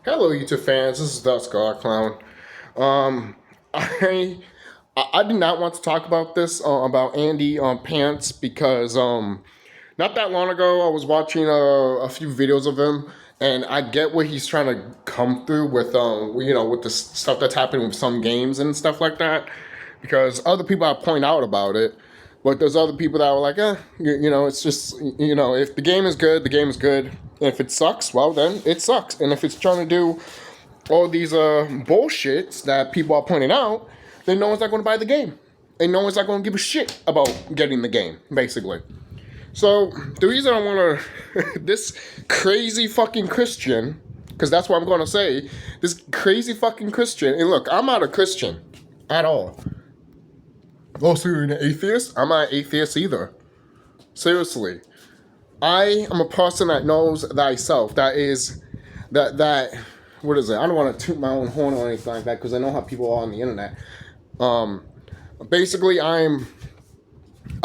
Hello, YouTube fans. This is TheSkullKlown. Um, I I did not want to talk about this about Andy Pants because not that long ago I was watching a few videos of him, and I get what he's trying to come through with with the stuff that's happening with some games and stuff like that, because other people have point out about it. But there's other people that are like, it's just, if the game is good, the game is good. And if it sucks, well, then it sucks. And if it's trying to do all these bullshits that people are pointing out, then no one's not going to buy the game. And no one's not going to give a shit about getting the game, basically. So, the reason I want to, this crazy fucking Christian, because that's what I'm going to say, this crazy fucking Christian, and look, I'm not a Christian at all. Oh, so you're an atheist? I'm not an atheist either. Seriously. I am a person that knows thyself. That is, that, what is it? I don't want to toot my own horn or anything like that because I know how people are on the internet. Basically, I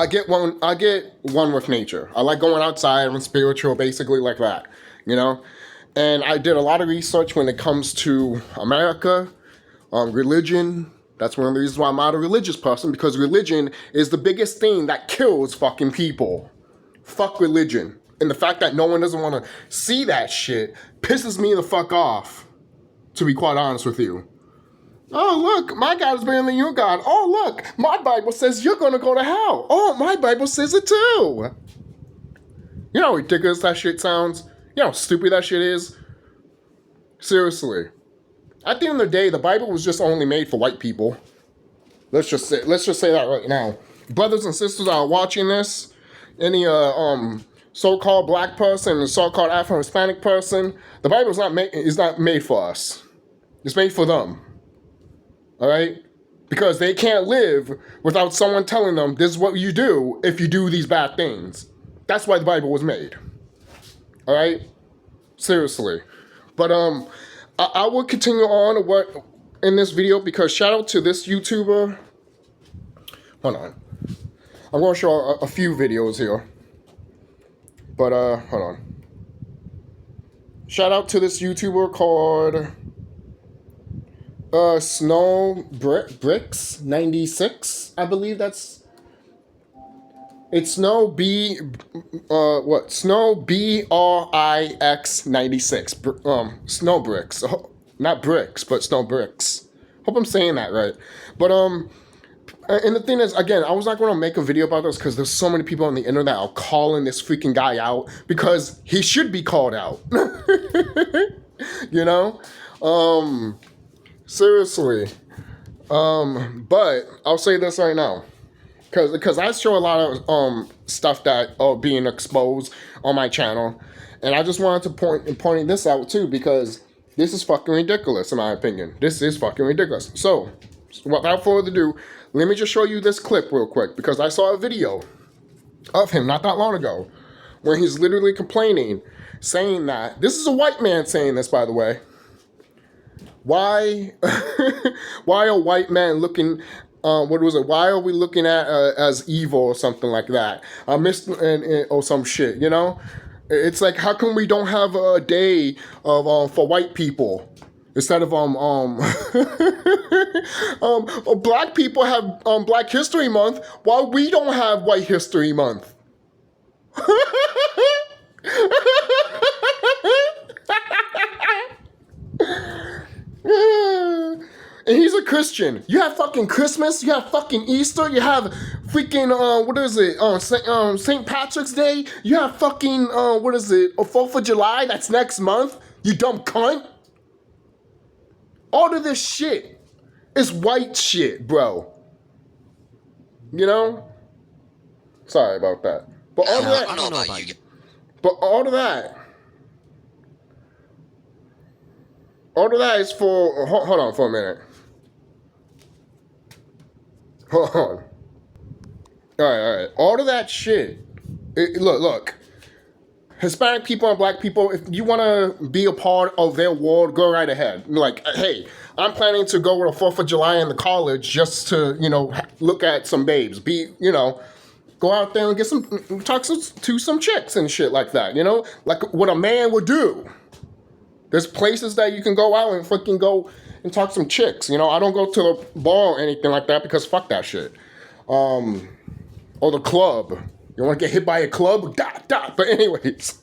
get one with nature. I like going outside. I'm spiritual, basically like that, you know? And I did a lot of research when it comes to America, religion. That's one of the reasons why I'm not a religious person, because religion is the biggest thing that kills fucking people. Fuck religion. And the fact that no one doesn't want to see that shit pisses me the fuck off, to be quite honest with you. Oh, look, my God is better than your God. Oh, look, my Bible says you're going to go to hell. Oh, my Bible says it too. You know how ridiculous that shit sounds? You know how stupid that shit is? Seriously. At the end of the day, the Bible was just only made for white people. Let's just say that right now. Brothers and sisters that are watching this, any so-called black person and so-called Afro-Hispanic person, the Bible is not made for us. It's made for them. All right? Because they can't live without someone telling them this is what you do if you do these bad things. That's why the Bible was made. All right? Seriously. But I will continue on in this video because shout out to this YouTuber. Hold on. I'm going to show a few videos here. But hold on. Shout out to this YouTuber called Snow Bricks 96. I believe that's. It's Snow BRIX 96. Snow Bricks. Not bricks, but Snow Bricks. Hope I'm saying that right. But and the thing is, again, I was not going to make a video about this because there's so many people on the internet that are calling this freaking guy out because he should be called out. You know? Seriously. But I'll say this right now. Because I show a lot of stuff that are being exposed on my channel. And I just wanted to point this out too, because this is fucking ridiculous in my opinion. This is fucking ridiculous. So, without further ado, let me just show you this clip real quick, because I saw a video of him not that long ago where he's literally complaining, saying that, this is a white man saying this, by the way. Why are white men looking, what was it? Why are we looking at as evil or something like that? Or some shit, you know? It's like, how come we don't have a day of for white people instead of black people have Black History Month while we don't have White History Month? And he's a Christian. You have fucking Christmas. You have fucking Easter. You have freaking, what is it? St. Patrick's Day. You have fucking, what is it? 4th of July. That's next month. You dumb cunt. All of this shit is white shit, bro. You know? Sorry about that. But all of that. I don't know about you. But all of that. All of that is for. Hold on for a minute. Hold on. All right. All of that shit. Look. Hispanic people and black people, if you want to be a part of their world, go right ahead. Like, hey, I'm planning to go to the 4th of July in the college just to, look at some babes. Go out there and get talk to some chicks and shit like that, like what a man would do. There's places that you can go out and fucking go and talk to some chicks. You know, I don't go to the bar or anything like that because fuck that shit. Or the club. You want to get hit by a club? Dot, dot. But anyways.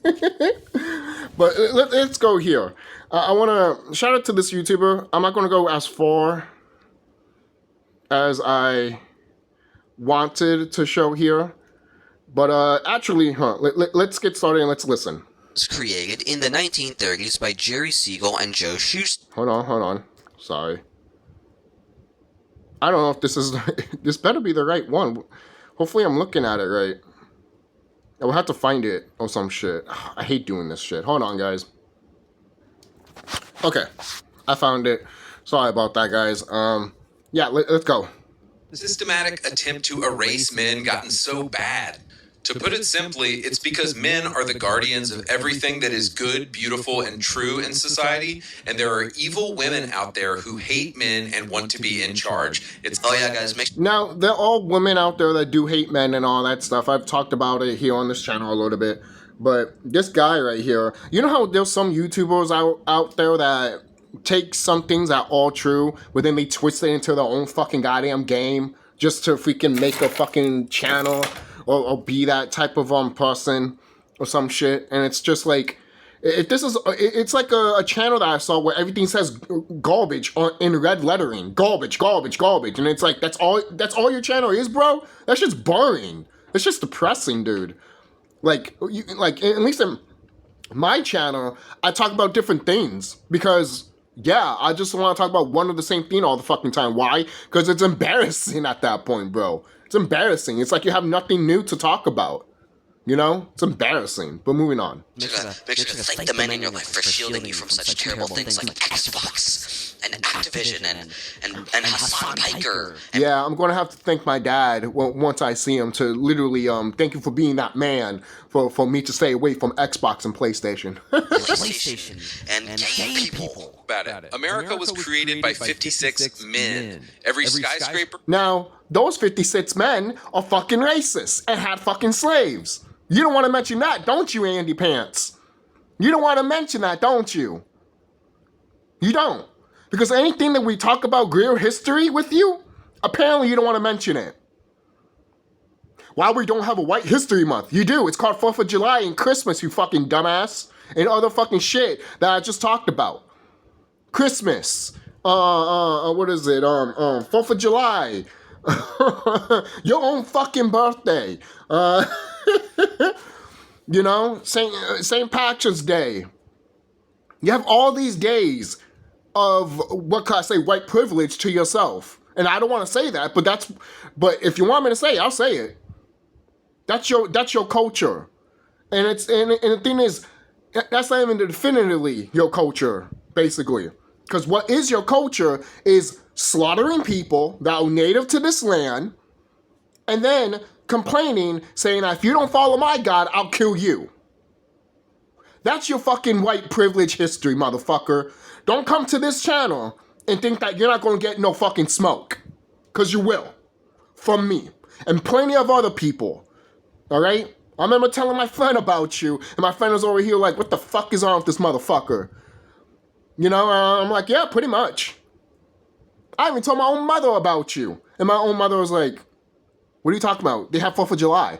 But let's go here. I want to shout out to this YouTuber. I'm not going to go as far as I wanted to show here. But actually, let's get started and let's listen. Was created in the 1930s by Jerry Siegel and Joe Shuster. Hold on. Sorry. I don't know if this is... This better be the right one. Hopefully I'm looking at it right. I will have to find it or some shit. I hate doing this shit. Hold on, guys. Okay. I found it. Sorry about that, guys. Yeah, let's go. The systematic attempt to erase men gotten so bad. To put it simply, it's because men are the guardians of everything that is good, beautiful, and true in society, and there are evil women out there who hate men and want to be in charge. It's, oh yeah, guys, make sure... Now, there are all women out there that do hate men and all that stuff. I've talked about it here on this channel a little bit. But this guy right here, you know how there's some YouTubers out there that take some things that are all true, but then they twist it into their own fucking goddamn game just to freaking make a fucking channel or be that type of person or some shit. And it's just like, it's like a channel that I saw where everything says garbage in red lettering. Garbage. And it's like, that's all your channel is, bro? That's just boring. It's just depressing, dude. Like at least in my channel, I talk about different things because, yeah, I just want to talk about one of the same thing all the fucking time. Why? Because it's embarrassing at that point, bro. It's embarrassing. It's like you have nothing new to talk about. You know? It's embarrassing. But moving on. Make sure to thank the men in your life for shielding you from such terrible things like Xbox and Activision and Hassan Piker. Yeah, I'm going to have to thank my dad once I see him to literally thank you for being that man for me to stay away from Xbox and PlayStation. And gay people. About it. America was created by 56 men. Every skyscraper... Now, those 56 men are fucking racist and had fucking slaves. You don't want to mention that, don't you, AndyPants? You don't want to mention that, don't you? You don't. Because anything that we talk about real history with you, apparently you don't want to mention it. Why we don't have a White History Month? You do. It's called 4th of July and Christmas, you fucking dumbass. And other fucking shit that I just talked about. Christmas. What is it? 4th of July. Your own fucking birthday. You know, St. Patrick's Day. You have all these days of, what can I say, white privilege to yourself. And I don't want to say that, but if you want me to say it, I'll say it. That's your culture. And the thing is, that's not even definitively your culture, basically. Because what is your culture is slaughtering people that are native to this land, and then complaining, saying, if you don't follow my God, I'll kill you. That's your fucking white privilege history, motherfucker. Don't come to this channel and think that you're not going to get no fucking smoke. Because you will. From me. And plenty of other people. Alright? I remember telling my friend about you, and my friend was over here like, what the fuck is wrong with this motherfucker? You know, I'm like, yeah, pretty much. I even told my own mother about you. And my own mother was like, what are you talking about? They have 4th of July.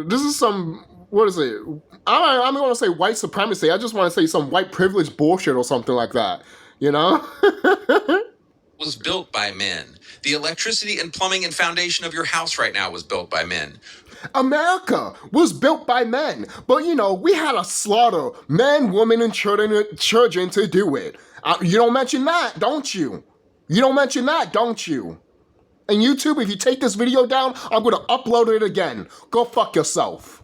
This is some, what is it? I'm going to say white supremacy. I just want to say some white privilege bullshit or something like that. You know? Was built by men. The electricity and plumbing and foundation of your house right now was built by men. America was built by men, but you know, we had to slaughter men, women, and children to do it. You don't mention that, don't you? You don't mention that, don't you? And YouTube, if you take this video down, I'm gonna upload it again. Go fuck yourself.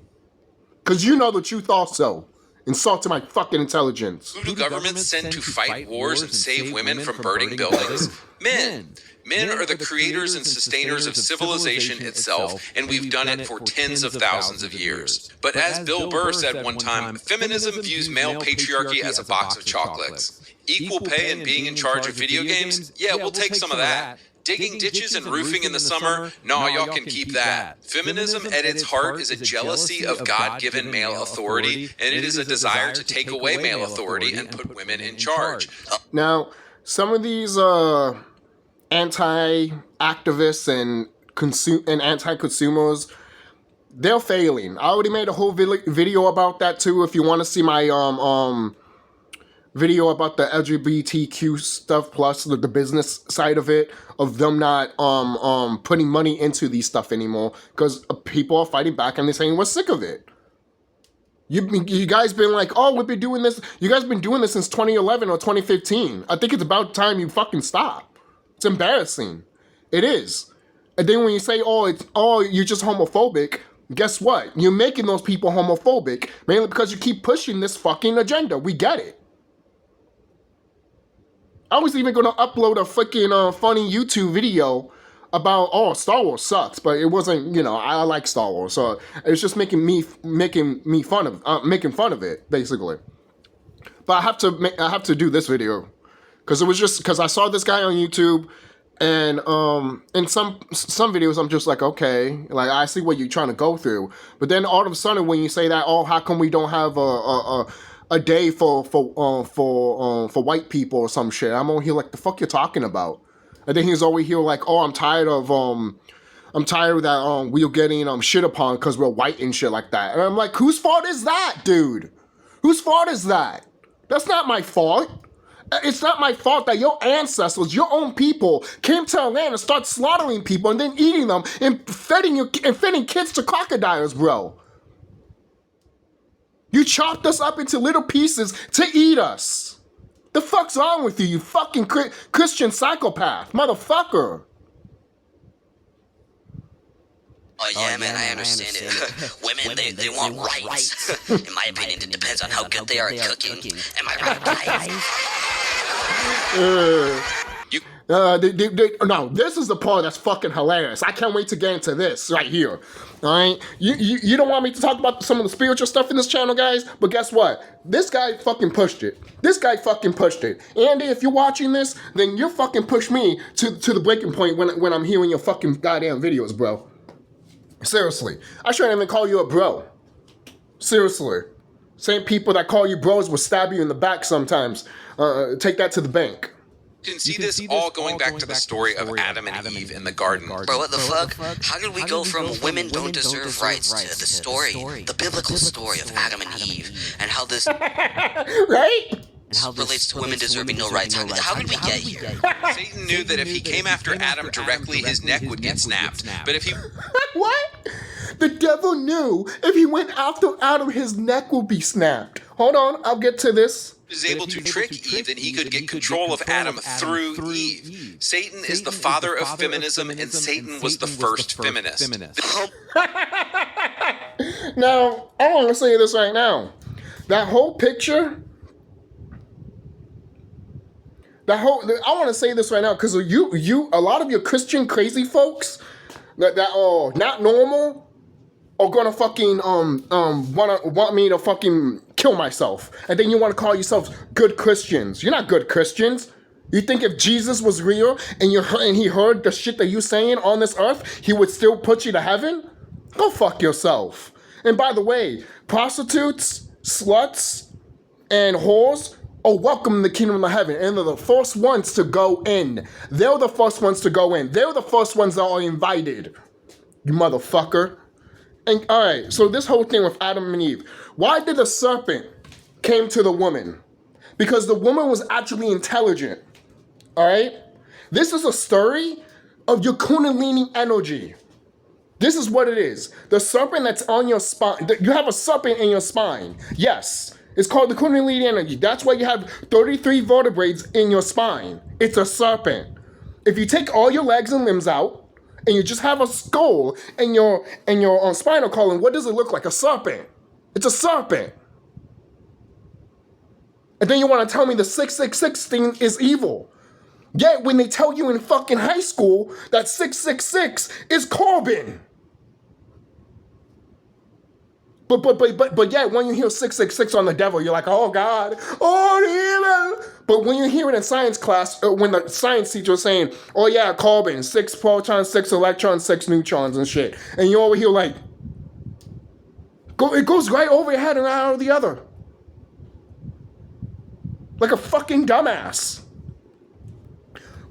Cause you know the truth also. Insulting my fucking intelligence. Who do governments send to fight wars and save women from burning buildings? Men. Men are the creators and sustainers of civilization itself, and we've done it for tens of thousands of years. But as Bill Burr said one time, feminism views male patriarchy as a box of chocolates. Equal pay and being in charge of video games? Yeah, we'll take some of that. Digging ditches and roofing in the summer? No, y'all can keep that. Feminism at its heart is a jealousy of God-given male authority, and it is a desire to take away male authority and put women in charge. Now, some of these anti-activists and anti-consumers, they're failing. I already made a whole video about that too. If you want to see my video about the LGBTQ stuff, plus the business side of it, of them not putting money into these stuff anymore, because people are fighting back and they're saying we're sick of it. You guys been like, oh, we've been doing this. You guys been doing this since 2011 or 2015. I think it's about time you fucking stop. It's embarrassing. It is. And then when you say, you're just homophobic, guess what? You're making those people homophobic, mainly because you keep pushing this fucking agenda. We get it. I was even going to upload a freaking funny YouTube video about, Star Wars sucks, but it wasn't, I like Star Wars, so it's just making fun of it, basically. But I have to do this video because I saw this guy on YouTube, and in some videos I'm just like, okay, like I see what you're trying to go through, but then all of a sudden when you say that, how come we don't have a day for white people or some shit, I'm over here like, the fuck you're talking about? And then he's over here like, I'm tired of that we're getting shit upon because we're white and shit like that. And I'm like, whose fault is that, dude? Whose fault is that? That's not my fault. It's not my fault that your ancestors, your own people, came to our land and started slaughtering people and then eating them and feeding kids to crocodiles, bro. You chopped us up into little pieces to eat us. The fuck's wrong with you, you fucking Christian psychopath, motherfucker? Oh yeah, man, I understand it. Women, they want rights. In my opinion, it depends on how good they are at cooking. Am I right, guys? No, this is the part that's fucking hilarious. I can't wait to get into this right here. All right, you don't want me to talk about some of the spiritual stuff in this channel, guys, but guess what? This guy fucking pushed it. Andy, if you're watching this, then you fucking push me to the breaking point when I'm hearing your fucking goddamn videos, bro. Seriously, I shouldn't even call you a bro. Seriously, same people that call you bros will stab you in the back sometimes. Take that to the bank. You can see this all going back to the story of Adam and Eve in the garden. Bro, what the fuck? How did we go from women don't deserve rights to the story, the biblical story of Adam and Eve, and how this right? relates to women deserving no rights? How did we get here? Satan knew that if he came after Adam directly, his neck would get snapped. But if he... What? The devil knew if he went after Adam, his neck would be snapped. Hold on, I'll get to this. Was able to trick Eve, then he could get control of Adam through Eve. Satan is the father of feminism, and Satan was the first feminist. Now, I want to say this right now. That whole picture... I want to say this right now because a lot of your Christian crazy folks that are not normal are gonna fucking want me to fucking kill myself, and then you want to call yourselves good Christians. You're not good Christians. You think if Jesus was real and he heard the shit that you saying on this earth, he would still put you to heaven? Go fuck yourself. And by the way, prostitutes, sluts, and whores are welcome in the kingdom of heaven, and they're the first ones to go in. They're the first ones to go in. They're the first ones that are invited. You motherfucker. And all right, so this whole thing with Adam and Eve. Why did the serpent came to the woman? Because the woman was actually intelligent. All right? This is a story of your kundalini energy. This is what it is. The serpent that's on your spine. You have a serpent in your spine. Yes. It's called the kundalini energy. That's why you have 33 vertebrae in your spine. It's a serpent. If you take all your legs and limbs out, and you just have a skull in your spinal column, what does it look like? A serpent. It's a serpent. And then you want to tell me the 666 thing is evil. Yet when they tell you in fucking high school that 666 is Corbin. But yeah, when you hear 666 on the devil, you're like, oh God, oh demon. But when you hear it in science class, when the science teacher is saying, oh yeah, carbon, 6 protons, 6 electrons, 6 neutrons and shit, and you over here like, it goes right over your head and out of the other. Like a fucking dumbass.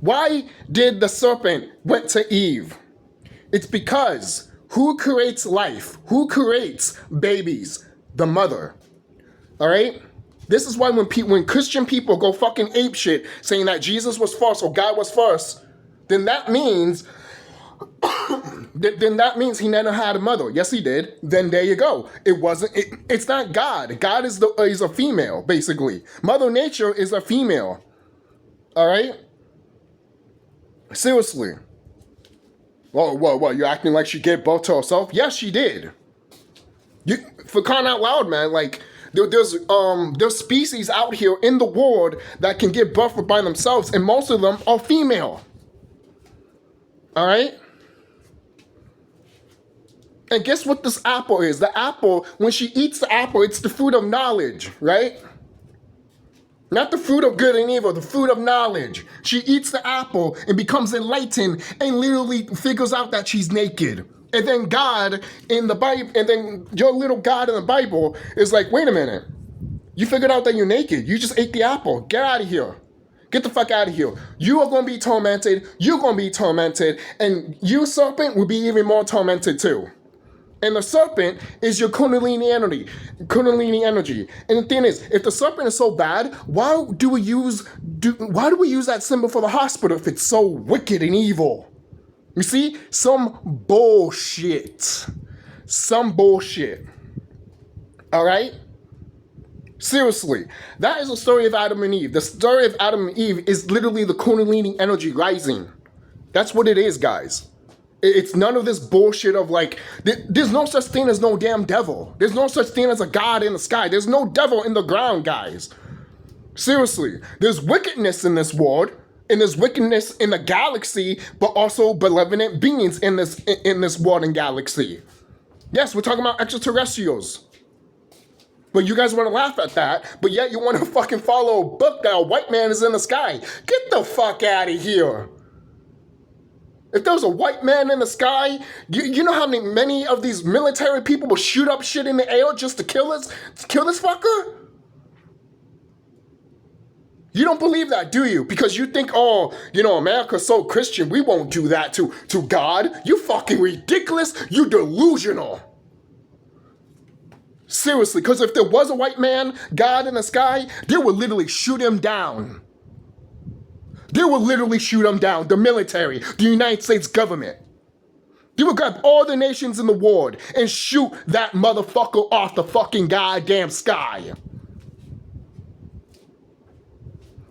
Why did the serpent went to Eve? It's because who creates life? Who creates babies? The mother. All right? This is why when Christian people go fucking apeshit saying that Jesus was first or God was first, then that means he never had a mother. Yes, he did. Then there you go. It's not God. God is a female, basically. Mother Nature is a female. All right? Seriously. Whoa, you acting like she gave birth to herself? Yes, she did. For crying out loud, man, like, there's species out here in the world that can give birth by themselves, and most of them are female. All right? And guess what this apple is? The apple, when she eats the apple, it's the fruit of knowledge, right? Not the fruit of good and evil, the fruit of knowledge. She eats the apple and becomes enlightened and literally figures out that she's naked. And then God in the Bible, and then your little God in the Bible is like, wait a minute. You figured out that you're naked. You just ate the apple. Get out of here. Get the fuck out of here. You are going to be tormented. You're going to be tormented. And you, serpent, will be even more tormented too. And the serpent is your Kundalini energy. And the thing is, if the serpent is so bad, why do we use that symbol for the hospital if it's so wicked and evil? You see? Some bullshit. All right? Seriously. That is the story of Adam and Eve. The story of Adam and Eve is literally the Kundalini energy rising. That's what it is, guys. It's none of this bullshit of like, there's no such thing as no damn devil. There's no such thing as a God in the sky. There's no devil in the ground, guys. Seriously. There's wickedness in this world, and there's wickedness in the galaxy, but also benevolent beings in this world and galaxy. Yes, we're talking about extraterrestrials. But you guys want to laugh at that, but yet you want to fucking follow a book that a white man is in the sky. Get the fuck out of here. If there was a white man in the sky, you know how many of these military people will shoot up shit in the air just to kill this fucker? You don't believe that, do you? Because you think, oh, America's so Christian, we won't do that to God. You fucking ridiculous. You delusional. Seriously, because if there was a white man, God in the sky, they would literally shoot him down. They will literally shoot him down. The military, the United States government. They will grab all the nations in the world and shoot that motherfucker off the fucking goddamn sky.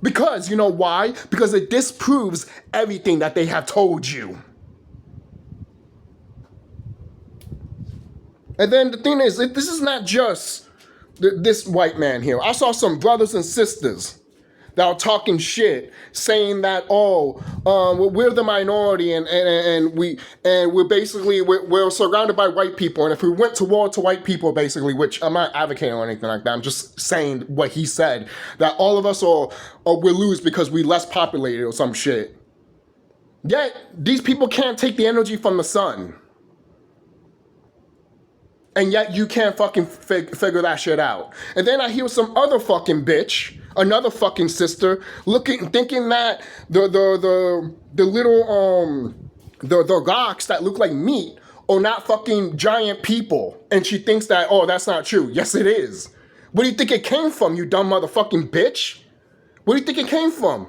Because, you know why? Because it disproves everything that they have told you. And then the thing is, this is not just this white man here. I saw some brothers and sisters that are talking shit, saying that, we're the minority and we're surrounded by white people, and if we went to war to white people, basically, which I'm not advocating or anything like that, I'm just saying what he said, that all of us will lose because we're less populated or some shit. Yet, these people can't take the energy from the sun. And yet you can't fucking figure that shit out. And then I hear some other fucking bitch, another fucking sister, thinking that the little the rocks that look like meat are not fucking giant people. And she thinks that, that's not true. Yes, it is. Where do you think it came from, you dumb motherfucking bitch? Where do you think it came from?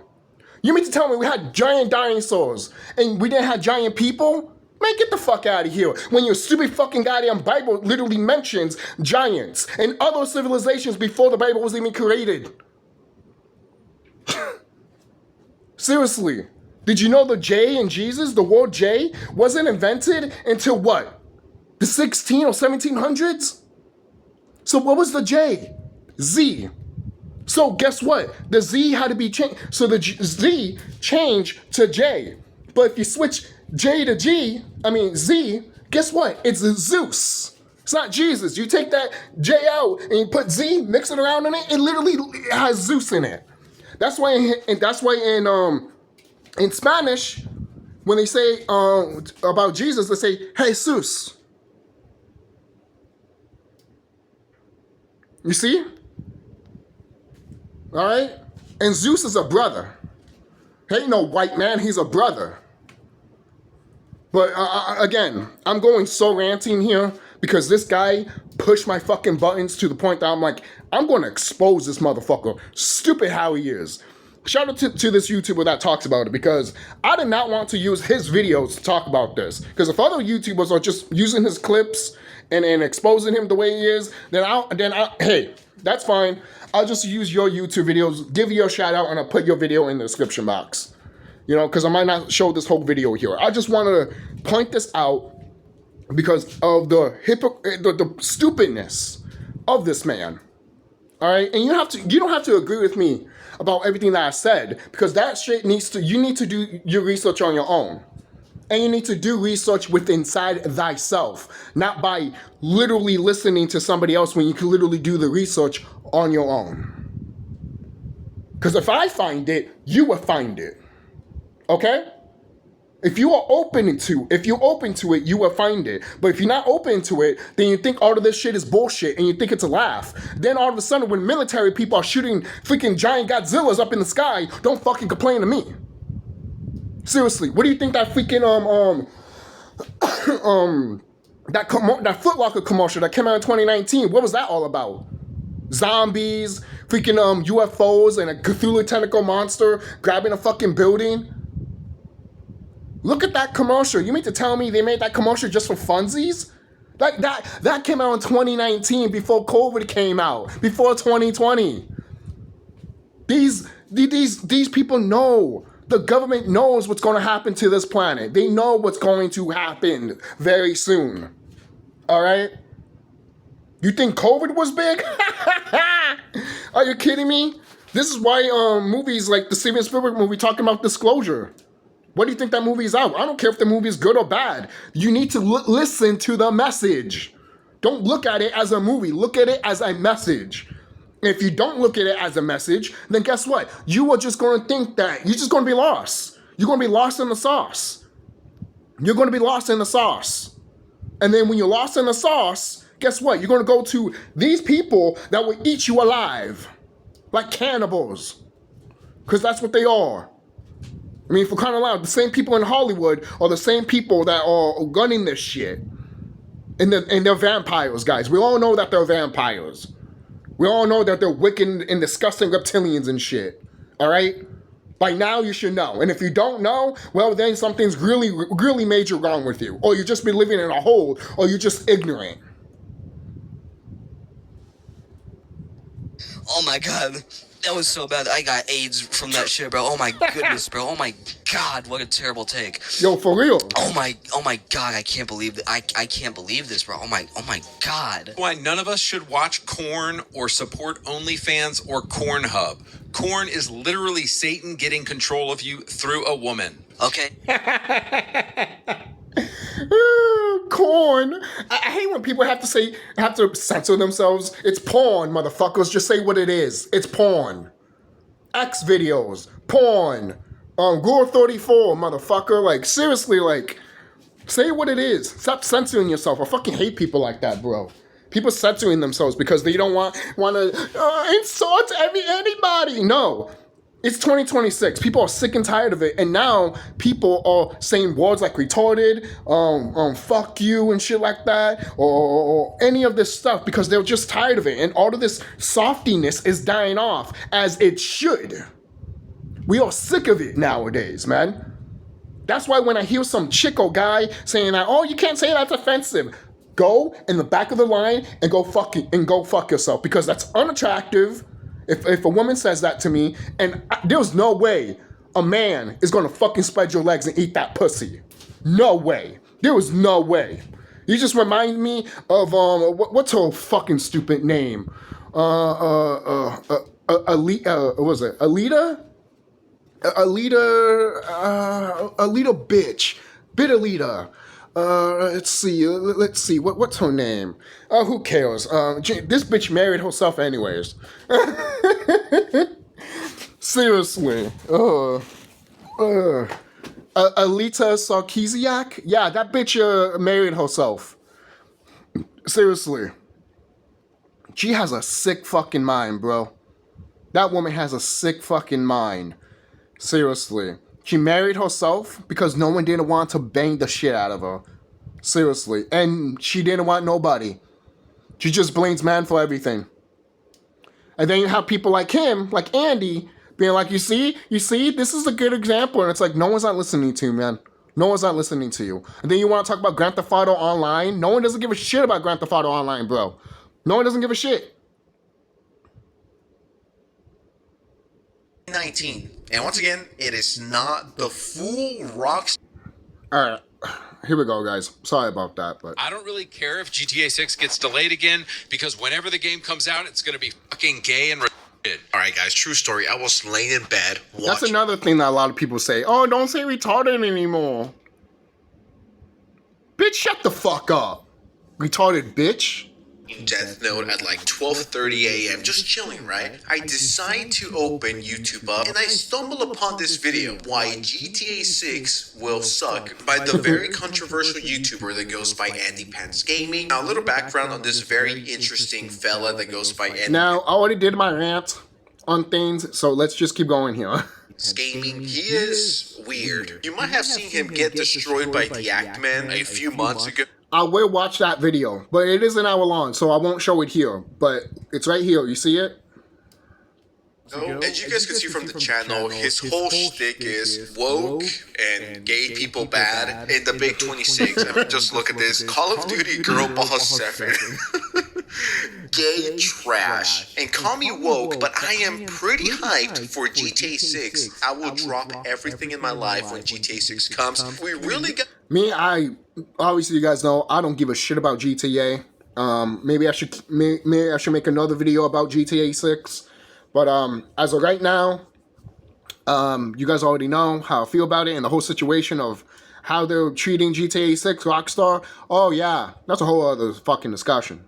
You mean to tell me we had giant dinosaurs and we didn't have giant people? Man, get the fuck out of here. When your stupid fucking goddamn Bible literally mentions giants and other civilizations before the Bible was even created. Seriously. Did you know the J in Jesus, the word J, wasn't invented until what? The 16 or 1700s? So what was the J? Z. So guess what? The Z had to be changed. So the Z changed to J. But if you switch J to Z, guess what? It's Zeus. It's not Jesus. You take that J out and you put Z, mix it around in it. It literally has Zeus in it. That's why in Spanish, when they say about Jesus, they say Jesus. You see? All right? And Zeus is a brother. He ain't no white man. He's a brother. But again, I'm going so ranting here because this guy pushed my fucking buttons to the point that I'm like, I'm going to expose this motherfucker. Stupid how he is. Shout out to this YouTuber that talks about it because I did not want to use his videos to talk about this. Because if other YouTubers are just using his clips and exposing him the way he is, hey, that's fine. I'll just use your YouTube videos, give you a shout out, and I'll put your video in the description box. You know, because I might not show this whole video here. I just wanted to point this out because of the stupidness of this man. All right, and you don't have to agree with me about everything that I said because that shit you need to do your research on your own. And you need to do research within thyself, not by literally listening to somebody else when you can literally do the research on your own. Because if I find it, you will find it. Okay? If you're open to it, you will find it. But if you're not open to it, then you think all of this shit is bullshit and you think it's a laugh. Then all of a sudden, when military people are shooting freaking giant Godzillas up in the sky, don't fucking complain to me. Seriously, what do you think that freaking that Foot Locker commercial that came out in 2019? What was that all about? Zombies, freaking UFOs, and a Cthulhu tentacle monster grabbing a fucking building. Look at that commercial. You mean to tell me they made that commercial just for funsies? Like that came out in 2019 before COVID came out, before 2020. These people know. The government knows what's going to happen to this planet. They know what's going to happen very soon. All right? You think COVID was big? Are you kidding me? This is why movies like the Steven Spielberg movie talking about disclosure. What do you think that movie is out? I don't care if the movie is good or bad. You need to listen to the message. Don't look at it as a movie. Look at it as a message. If you don't look at it as a message, then guess what? You are just going to think that you're just going to be lost. You're going to be lost in the sauce. You're going to be lost in the sauce. And then when you're lost in the sauce, guess what? You're going to go to these people that will eat you alive. Like cannibals. Because that's what they are. I mean, for crying out loud, the same people in Hollywood are the same people that are running this shit. And they're vampires, guys. We all know that they're vampires. We all know that they're wicked and disgusting reptilians and shit. All right? By now, you should know. And if you don't know, well, then something's really, really major wrong with you. Or you just be living in a hole, or you're just ignorant. Oh my god. That was so bad. I got AIDS from that shit, bro. Oh my goodness, bro. Oh my god, what a terrible take. Yo, for real. Oh my god, I can't believe that. I can't believe this, bro. Oh my god. Why none of us should watch Korn or support OnlyFans or Cornhub. Korn is literally Satan getting control of you through a woman. Okay. Corn. I hate when people have to censor themselves. It's porn, motherfuckers. Just say what it is. It's porn. X videos. Porn. Rule 34, motherfucker. Like, seriously, like, say what it is. Stop censoring yourself. I fucking hate people like that, bro. People censoring themselves because they don't want to insult anybody. No. It's 2026. People are sick and tired of it. And now people are saying words like retarded, fuck you and shit like that, or any of this stuff because they're just tired of it. And all of this softiness is dying off as it should. We are sick of it nowadays, man. That's why when I hear some chico guy saying that, oh, you can't say that's offensive. Go in the back of the line and go fuck yourself because that's unattractive. If a woman says that to me, and there's no way a man is gonna fucking spread your legs and eat that pussy. No way. There was no way. You just remind me of what's her fucking stupid name? Alita? Alita bitch. Bitalita. Let's see. Let's see. What's her name? Who cares? This bitch married herself anyways. Seriously. Alita Sarkeesiak? Yeah, that bitch married herself. Seriously. She has a sick fucking mind, bro. That woman has a sick fucking mind. Seriously. She married herself because no one didn't want to bang the shit out of her. Seriously. And she didn't want nobody. She just blames man for everything. And then you have people like him, like Andy, being like, you see, this is a good example. And it's like, no one's not listening to you, man. No one's not listening to you. And then you want to talk about Grand Theft Auto Online? No one doesn't give a shit about Grand Theft Auto Online, bro. No one doesn't give a shit. 19. And once again, it is not the full rocks. Alright, here we go, guys. Sorry about that, but I don't really care if GTA 6 gets delayed again, because whenever the game comes out, it's gonna be fucking gay and retarded. Alright guys, true story. I was laying in bed watching. that's another thing that a lot of people say. Oh, don't say retarded anymore. Bitch, shut the fuck up. Retarded bitch. Death Note at like 12:30 a.m. just chilling, right? I decide to open YouTube up and I stumble upon this video, Why GTA 6 Will Suck, by the very controversial YouTuber that goes by AndyPants Gaming. Now a little background on this very interesting fella that goes by Andy. Now, I already did my rant on things, so let's just keep going here. Gaming, he is weird. You might have seen him get destroyed by the Actman a few months ago. I will watch that video, but it is an hour long, so I won't show it here. But it's right here. You see it? As you guys can see from the channel, his whole shtick is woke and gay people bad in the Big 26. I mean, just look at this. Call of Duty Girl Boss 7. Gay trash. And call me woke, but I am pretty hyped for GTA 6. I will drop everything in my life when GTA 6 comes. We really got... Me, obviously you guys know I don't give a shit about GTA. Maybe I should make another video about GTA 6. But as of right now, you guys already know how I feel about it and the whole situation of how they're treating GTA 6 Rockstar. Oh yeah, that's a whole other fucking discussion.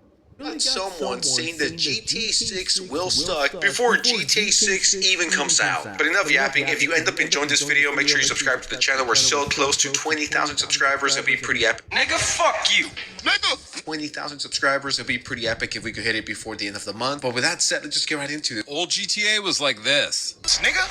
Someone saying that GTA 6 will suck before GTA 6 even comes out. But enough yapping. If you end up enjoying this video, make sure you subscribe to the channel. We're so close to 20,000 subscribers. It'll be pretty epic. Nigga, fuck you! Nigga! 20,000 subscribers. It'll be pretty epic if we could hit it before the end of the month. But with that said, let's just get right into it. Old GTA was like this. Nigga,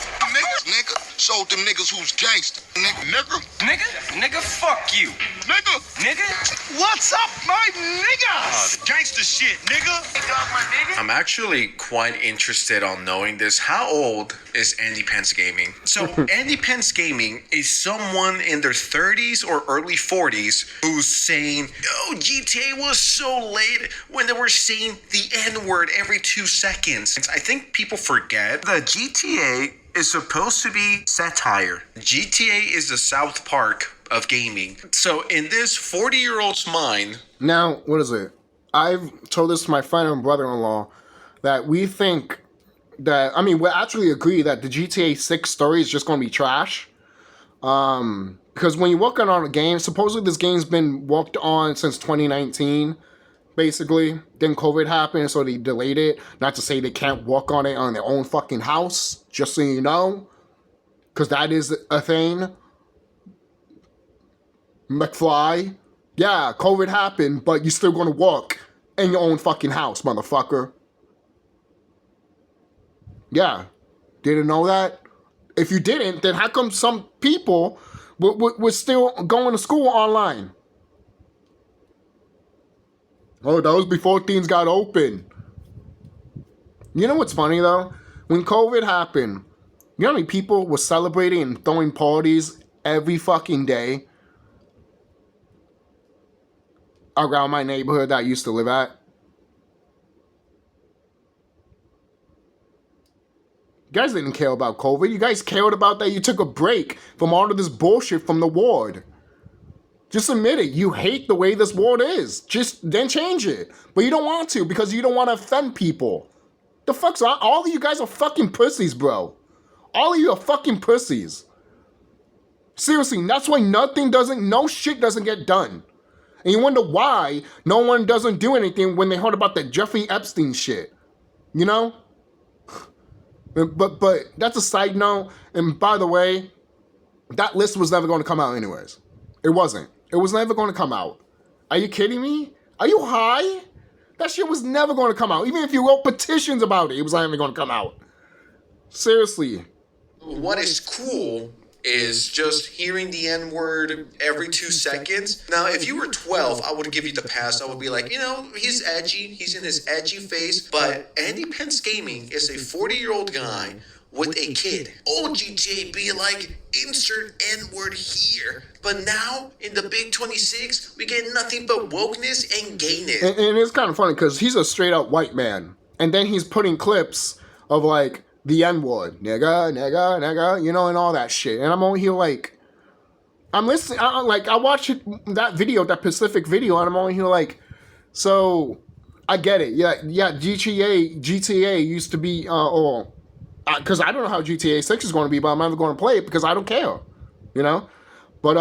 showed them niggas who's gangster. Nigga, fuck you. Nigga, what's up, my niggas? Gangster shit, nigga. I'm actually quite interested on knowing this. How old is AndyPants Gaming? So AndyPants Gaming is someone in their 30s or early 40s who's saying, "Yo, GTA was so late," when they were saying the N-word every 2 seconds. I think people forget that GTA is supposed to be satire. GTA is the South Park of gaming. So in this 40-year-old's mind... Now, what is it? I've told this to my friend and brother-in-law that we think that, I mean, we actually agree that the GTA 6 story is just going to be trash. Because when you're working on a game, supposedly this game's been worked on since 2019, basically. Then COVID happened, so they delayed it. Not to say they can't work on it on their own fucking house, just so you know. Because that is a thing. McFly. Yeah, COVID happened, but you're still going to work in your own fucking house, motherfucker. Yeah. Didn't know that? If you didn't, then how come some people were still going to school online? Oh, that was before things got open. You know what's funny, though? When COVID happened, you know how many people were celebrating and throwing parties every fucking day around my neighborhood that I used to live at? You guys didn't care about COVID. You guys cared about that you took a break from all of this bullshit from the ward. Just admit it. You hate the way this world is. Just then change it. But you don't want to because you don't want to offend people. The fuck's all of you guys are fucking pussies, bro. All of you are fucking pussies. Seriously, that's why no shit doesn't get done. And you wonder why no one doesn't do anything when they heard about the Jeffrey Epstein shit. You know? But that's a side note. And by the way, that list was never going to come out anyways. It wasn't. It was never going to come out. Are you kidding me? Are you high? That shit was never going to come out. Even if you wrote petitions about it, it was not even going to come out. Seriously. What is cool is just hearing the N-word every 2 seconds. Now, if you were 12, I would give you the pass. I would be like, you know, he's edgy. He's in his edgy face. But AndyPants Gaming is a 40-year-old guy with a kid. Old GTA be like, insert N-word here. But now, in the Big 26, we get nothing but wokeness and gayness. And it's kind of funny because he's a straight-up white man. And then he's putting clips of, like, the N-word, nigga, you know, and all that shit. And I'm over here like, I'm listening, I watched that video, that Pacific video, and I'm over here like, so, I get it. Yeah, GTA used to be, because I don't know how GTA 6 is going to be, but I'm never going to play it because I don't care, you know? But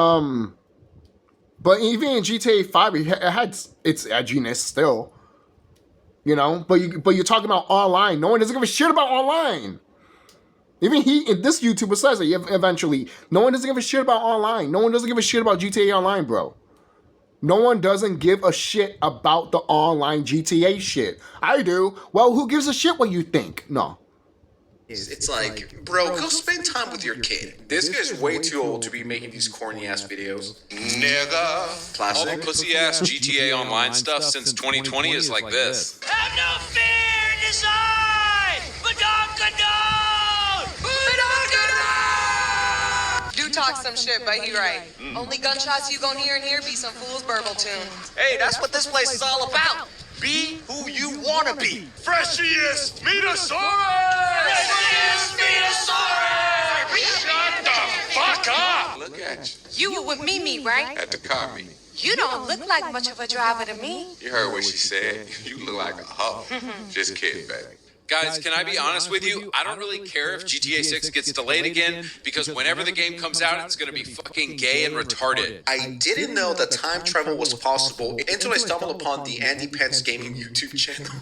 even in GTA 5, it had its edginess still. You know, but you're talking about online. No one doesn't give a shit about online. Even this YouTuber says it eventually. No one doesn't give a shit about online. No one doesn't give a shit about GTA Online, bro. No one doesn't give a shit about the online GTA shit. I do. Well, who gives a shit what you think? No. It's like, bro, go spend time with your kid. This guy's way too old to be making these corny ass videos. Nigga. Plastic. All the pussy ass GTA Online stuff since 2020 is like this. Have no fear in this eye! Do talk some shit, but he right. Only gunshots you gon' hear in here be some fool's burble tune. Hey, that's what this place is all about. Be who you wanna be. Freshiest Metasaurus! Freshiest Metasaurus! Shut the fuck up! Look at you. You were with Mimi, right? At the car meeting. You don't look like much of a driver to me. You heard what she said. You look like a hoe. Just kidding, baby. Guys, can I be honest with you? I don't really care if GTA 6 gets delayed again, because whenever the game comes out, it's gonna be fucking gay and retarded. I didn't know that time travel was possible until I stumbled upon the AndyPants Gaming YouTube channel.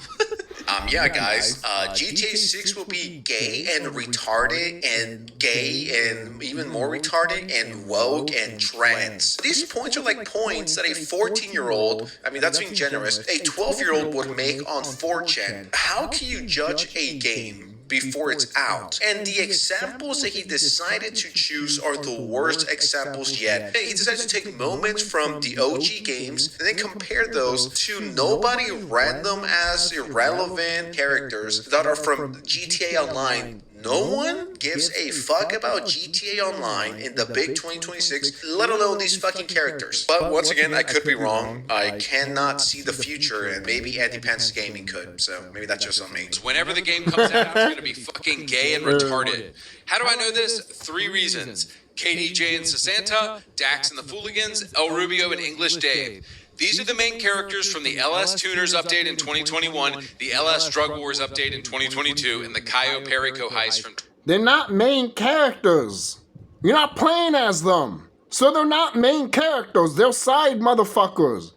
Yeah, guys, GTA 6 will be gay and retarded and gay and even more retarded and woke and trans. These points are like points that a 14-year-old, I mean, that's being generous, a 12-year-old would make on 4chan. How can you judge a game before it's out? And the examples that he decided to choose are the worst examples yet. He decided to take moments from the OG games and then compare those to nobody random ass irrelevant characters that are from GTA Online. No one gives a fuck about GTA Online in the big 2026, let alone these fucking characters. But once again, I could be wrong. I cannot see the future, and maybe AndyPants Gaming could, so maybe that's just on me. Whenever the game comes out, it's gonna be fucking gay and retarded. How do I know this? 3 reasons. KDJ and Sasanta, Dax and the Fooligans, El Rubio and English Dave. These are the main characters from the LS Tuners update in 2021, the LS Drug Wars update in 2022, and the Cayo Perico heist from... They're not main characters. You're not playing as them. So they're not main characters. They're side motherfuckers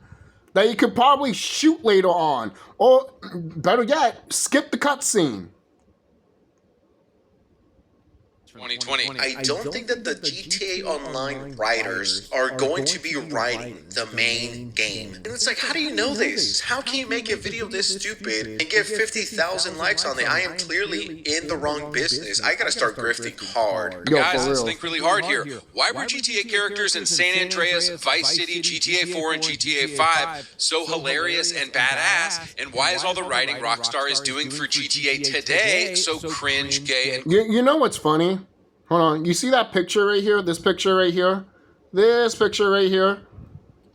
that you could probably shoot later on. Or, better yet, skip the cutscene. 2020. I don't think that the GTA Online writers are going to be writing the main game. And it's like, how do you know this? How can you make a video this stupid and get 50,000 likes on it? I am clearly in the wrong business. I gotta start grifting hard. Yo, Guys, for let's real. think really hard here. Why were GTA characters in San Andreas, Vice City, GTA 4, and GTA 5 so hilarious and badass? And why is all the writing Rockstar is doing for GTA today so cringe, gay, and... You know what's funny? Hold on. You see that picture right here? This picture right here? This picture right here?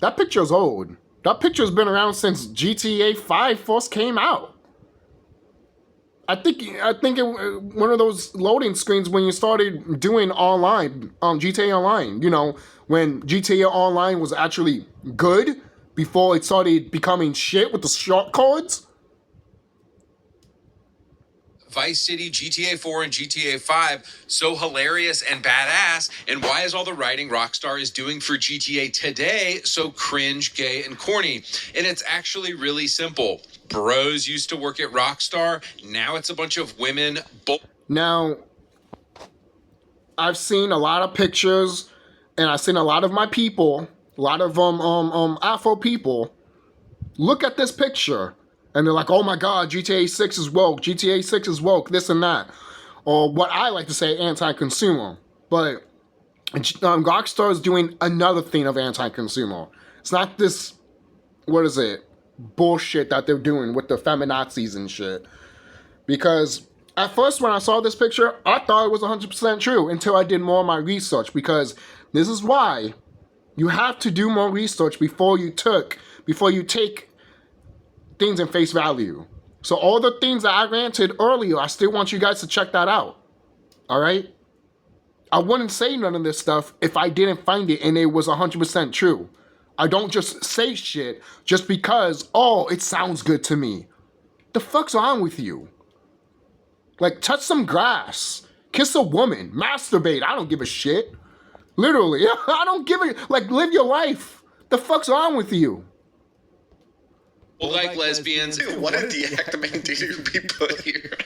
That picture's old. That picture's been around since GTA 5 first came out. I think one of those loading screens when you started doing online, GTA Online, you know, when GTA Online was actually good before it started becoming shit with the short codes. Vice City, GTA 4, and GTA 5 so hilarious and badass? And why is all the writing Rockstar is doing for GTA today so cringe, gay, and corny? And it's actually really simple. Bros used to work at Rockstar. Now it's a bunch of women. Now, I've seen a lot of pictures, and I've seen a lot of my people, a lot of Afro people, look at this picture, and they're like, oh my God, GTA 6 is woke, GTA 6 is woke, this and that. Or what I like to say, anti-consumer. But Rockstar is doing another thing of anti-consumer. It's not this, what is it, bullshit that they're doing with the feminazis and shit. Because at first when I saw this picture, I thought it was 100% true until I did more of my research. Because this is why you have to do more research before you take things in face value. So all the things that I ranted earlier, I still want you guys to check that out. All right? I wouldn't say none of this stuff if I didn't find it and it was 100% true. I don't just say shit just because, oh, it sounds good to me. The fuck's wrong with you? Like, touch some grass. Kiss a woman. Masturbate. I don't give a shit. Literally. I don't give a... Like, live your life. The fuck's wrong with you? Like lesbians. Dude, what a deactivating to be put here.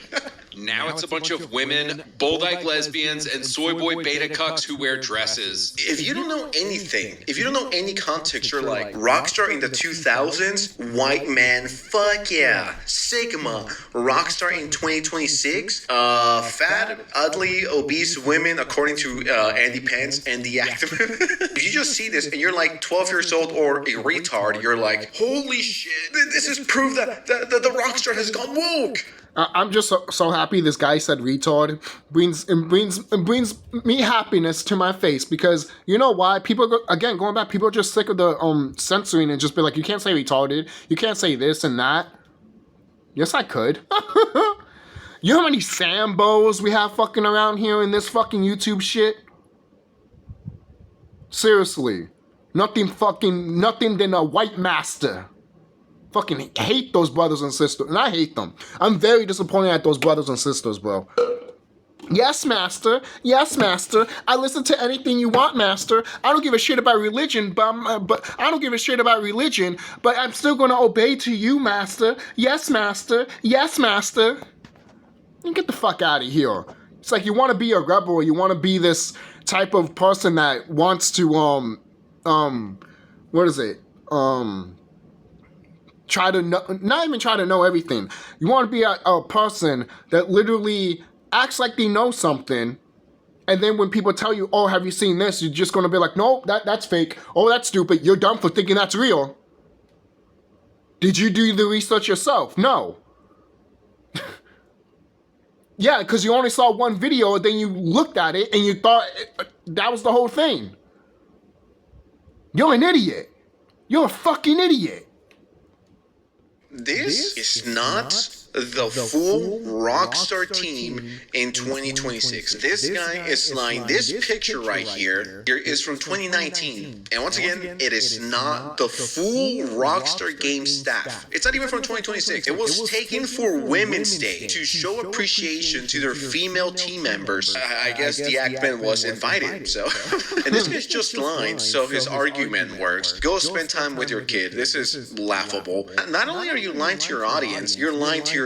Now it's a bunch of women, bold like lesbians, and soy boy beta cucks who wear dresses. If you don't know anything, if you don't know any context, you're like, Rockstar in the 2000s, white man, fuck yeah. Sigma, Rockstar in 2026, fat, ugly, obese women, according to AndyPants and the activist. If you just see this and you're like 12 years old or a retard, you're like, holy shit, this is proof that the Rockstar has gone woke. I'm just so happy this guy said retard. Brings me happiness to my face, because you know why? People again, going back, people are just sick of the censoring and just be like, you can't say retarded, you can't say this and that. Yes, I could. You know how many Sambos we have fucking around here in this fucking YouTube shit? Seriously, nothing than a white master. Fucking hate those brothers and sisters. And I hate them. I'm very disappointed at those brothers and sisters, bro. Yes, master. Yes, master. I listen to anything you want, master. I don't give a shit about religion, but I don't give a shit about religion, but I'm still gonna obey to you, master. Yes, master. Yes, master. You get the fuck out of here. It's like you want to be a rebel. You want to be this type of person that wants to what is it? Try to know, not even try to know everything. You want to be a person that literally acts like they know something, and then when people tell you, oh, have you seen this? You're just going to be like, no, that's fake. Oh, that's stupid. You're dumb for thinking that's real. Did you do the research yourself? No. Yeah, because you only saw one video, and then you looked at it, and you thought that was the whole thing. You're an idiot. You're a fucking idiot. This is not the full Rockstar team in 2026. This guy is lying. This picture right here is from 2019. And once again, it is not the full Rockstar game staff. It's not even from 2026. It was taken for Women's Day to show appreciation to their female team members. I guess the Ackman was invited, so. And this guy's just lying, so his argument works. Go spend time with your kid. This is laughable. Not only are you lying to your audience, you're lying to yourself.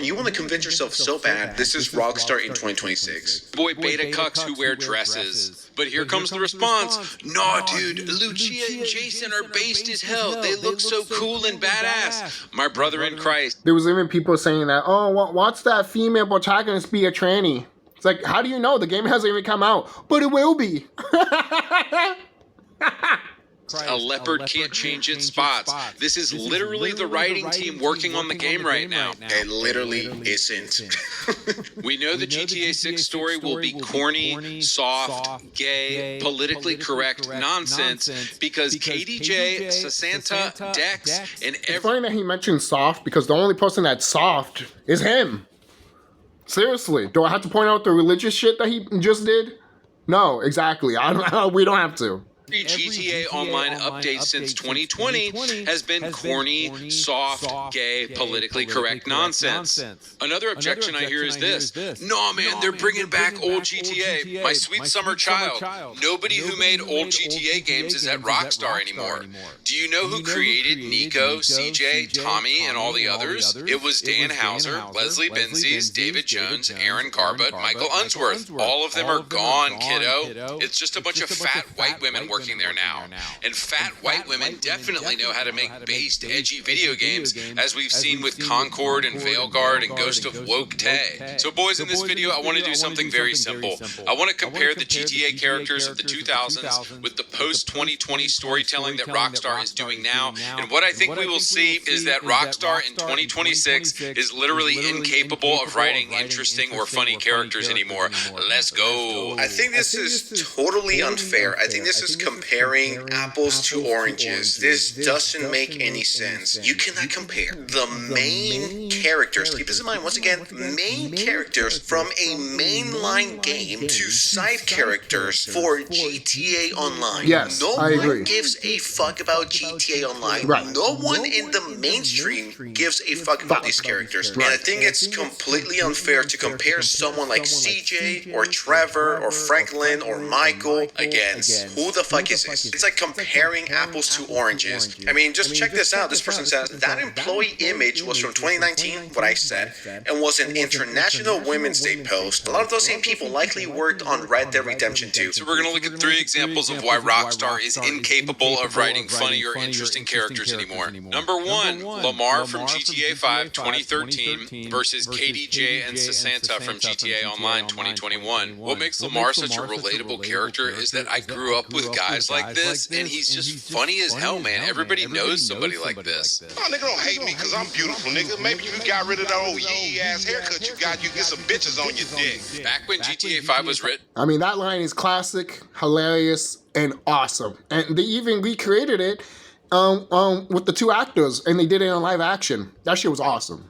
You want to convince yourself so bad. This is Rockstar in 2026. Boy beta cucks who wear dresses. But here comes the response. Nah, dude, Lucia and Jason are based as hell. They look so cool and badass. My brother in Christ. There was even people saying that, oh, watch that female protagonist be a tranny. It's like, how do you know? The game hasn't even come out. But it will be. A leopard can't change its spots. This is literally the writing team working on the game right now. It literally isn't. We know the GTA 6 story will be corny, soft, gay, politically correct nonsense because KDJ, Sasanta, Dex, and It's funny that he mentioned soft because the only person that's soft is him. Seriously, do I have to point out the religious shit that he just did? No, exactly. We don't have to. Every GTA Online update since 2020 has been corny, soft, gay, politically correct nonsense. Another objection I hear is this. No, man, they're bringing back old GTA. My sweet summer child. Nobody who made old GTA games is at Rockstar anymore. Do you know who created Nico, CJ, Tommy, and all the others? It was Dan Houser, Leslie Benzies, David Jones, Aaron Carbut, Michael Unsworth. All of them are gone, kiddo. It's just a bunch of fat white women working there now. And fat white women definitely know how to make based, edgy video games, as we've seen with Concord and Veilguard and Ghost of Woke Tay. So boys, in this video, I want to do something very simple. I want to compare the GTA characters of the 2000s with the post-2020 storytelling that Rockstar is doing now. And what I think we will see is that Rockstar in 2026 is literally incapable of writing interesting or funny characters anymore. Let's go. I think this is totally unfair. I think this is comparing apples to oranges. This doesn't make any sense. You cannot compare the main characters, keep this in mind once again, main characters from a mainline game to side characters for GTA Online. Yes, no I agree. one gives a fuck about GTA Online. Right. No one in the mainstream gives a fuck about these characters. And I think it's completely unfair to compare someone like CJ or Trevor or Franklin or Michael against who the fuck is this? It's like comparing apples to oranges. I mean, just check this out. This person says that employee image was from 2019, what I said, and was an International Women's Day post. A lot of those same people likely worked on Red Dead Redemption 2. So we're going to look at 3 examples of why Rockstar is incapable of writing funny or interesting characters anymore. Number 1, Lamar from GTA 5 2013 versus KDJ and Sasanta from GTA Online 2021. What makes Lamar such a relatable character is that I grew up with guys like this, and he's just funny as hell, man. Everybody knows somebody like this. Oh, nigga, don't hate me because I'm beautiful, nigga. Maybe you got rid of that old yee-ass haircut you got, you get some bitches on your dick. Back when GTA 5 was written, I mean, that line is classic, hilarious, and awesome. And they even recreated it with the 2 actors, and they did it in live action. That shit was awesome.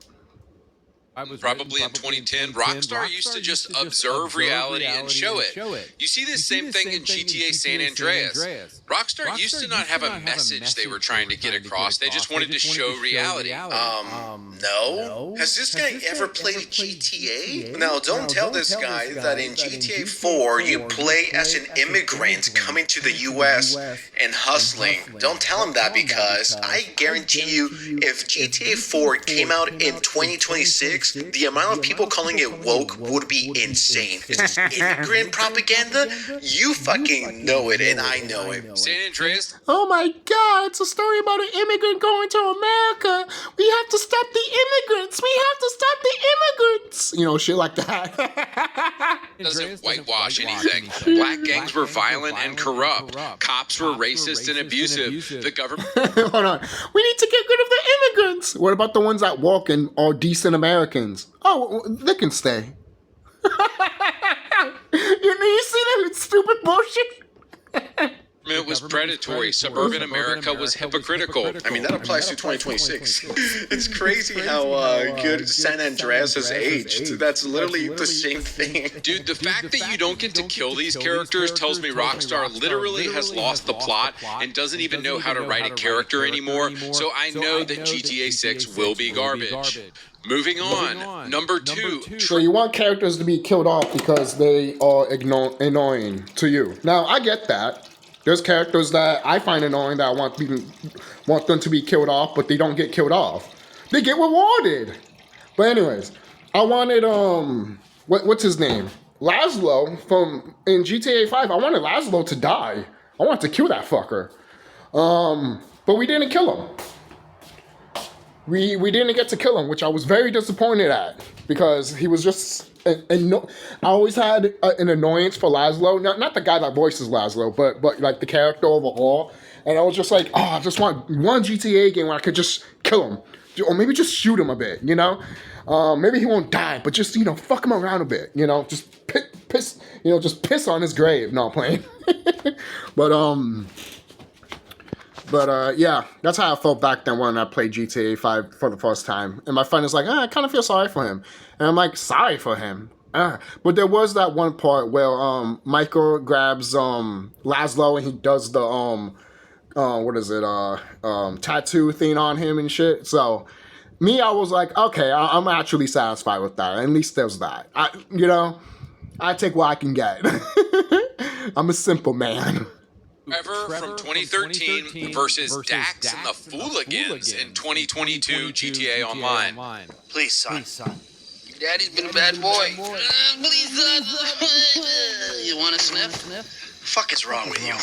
probably in 2010, Rockstar used to just observe reality and show it. You see this same thing in GTA San Andreas. Rockstar used to not have a message they were trying to get across. They just wanted to show reality. No? Has this guy ever played GTA? Now, don't tell this guy that in GTA 4 you play as an immigrant coming to the US and hustling. Don't tell him that, because I guarantee you, if GTA 4 came out in 2026, the amount of people calling it woke would be insane. Is this immigrant propaganda? You fucking know it, and I know it. San Andreas? Oh my God, it's a story about an immigrant going to America. We have to stop the immigrants. We have to stop the immigrants. You know, shit like that. Doesn't whitewash anything. Black gangs were violent and corrupt. Cops were racist and abusive. The government... Hold on. We need to get rid of the immigrants. What about the ones that walk and are decent Americans? Oh, they can stay. You see that stupid bullshit? It was predatory. Suburban America was hypocritical. I mean, that applies to 2026. It's crazy how good San Andreas has aged. That's literally the same thing. Dude, the fact that you don't get to kill these characters tells me Rockstar literally has lost the plot and doesn't even know how to write a character anymore, so I know that GTA 6 will be garbage. Moving on, number 2. So you want characters to be killed off because they are annoying to you. Now, I get that. There's characters that I find annoying that I want them to be killed off, but they don't get killed off. They get rewarded. But anyways, I wanted, what's his name? Laszlo in GTA 5. I wanted Laszlo to die. I wanted to kill that fucker. But we didn't kill him. We didn't get to kill him, which I was very disappointed at, because he was just... I always had an annoyance for Laszlo. Not the guy that voices Laszlo, but like the character overall. And I was just like, oh, I just want one GTA game where I could just kill him. Or maybe just shoot him a bit, you know? Maybe he won't die, but just, fuck him around a bit, Just piss, just piss on his grave. No, I'm playing. But yeah, that's how I felt back then when I played GTA 5 for the first time. And my friend is like, I kind of feel sorry for him. And I'm like, sorry for him? But there was that one part where Michael grabs Laszlo and he does the what is it, tattoo thing on him and shit. So me, I was like, okay, I'm actually satisfied with that. At least there's that. I take what I can get. I'm a simple man. Trevor from 2013 versus Dax and the Fooligans in 2022 GTA Online. Please, son. Daddy's been a bad boy. Please, son. You want a sniff? Fuck is wrong with you?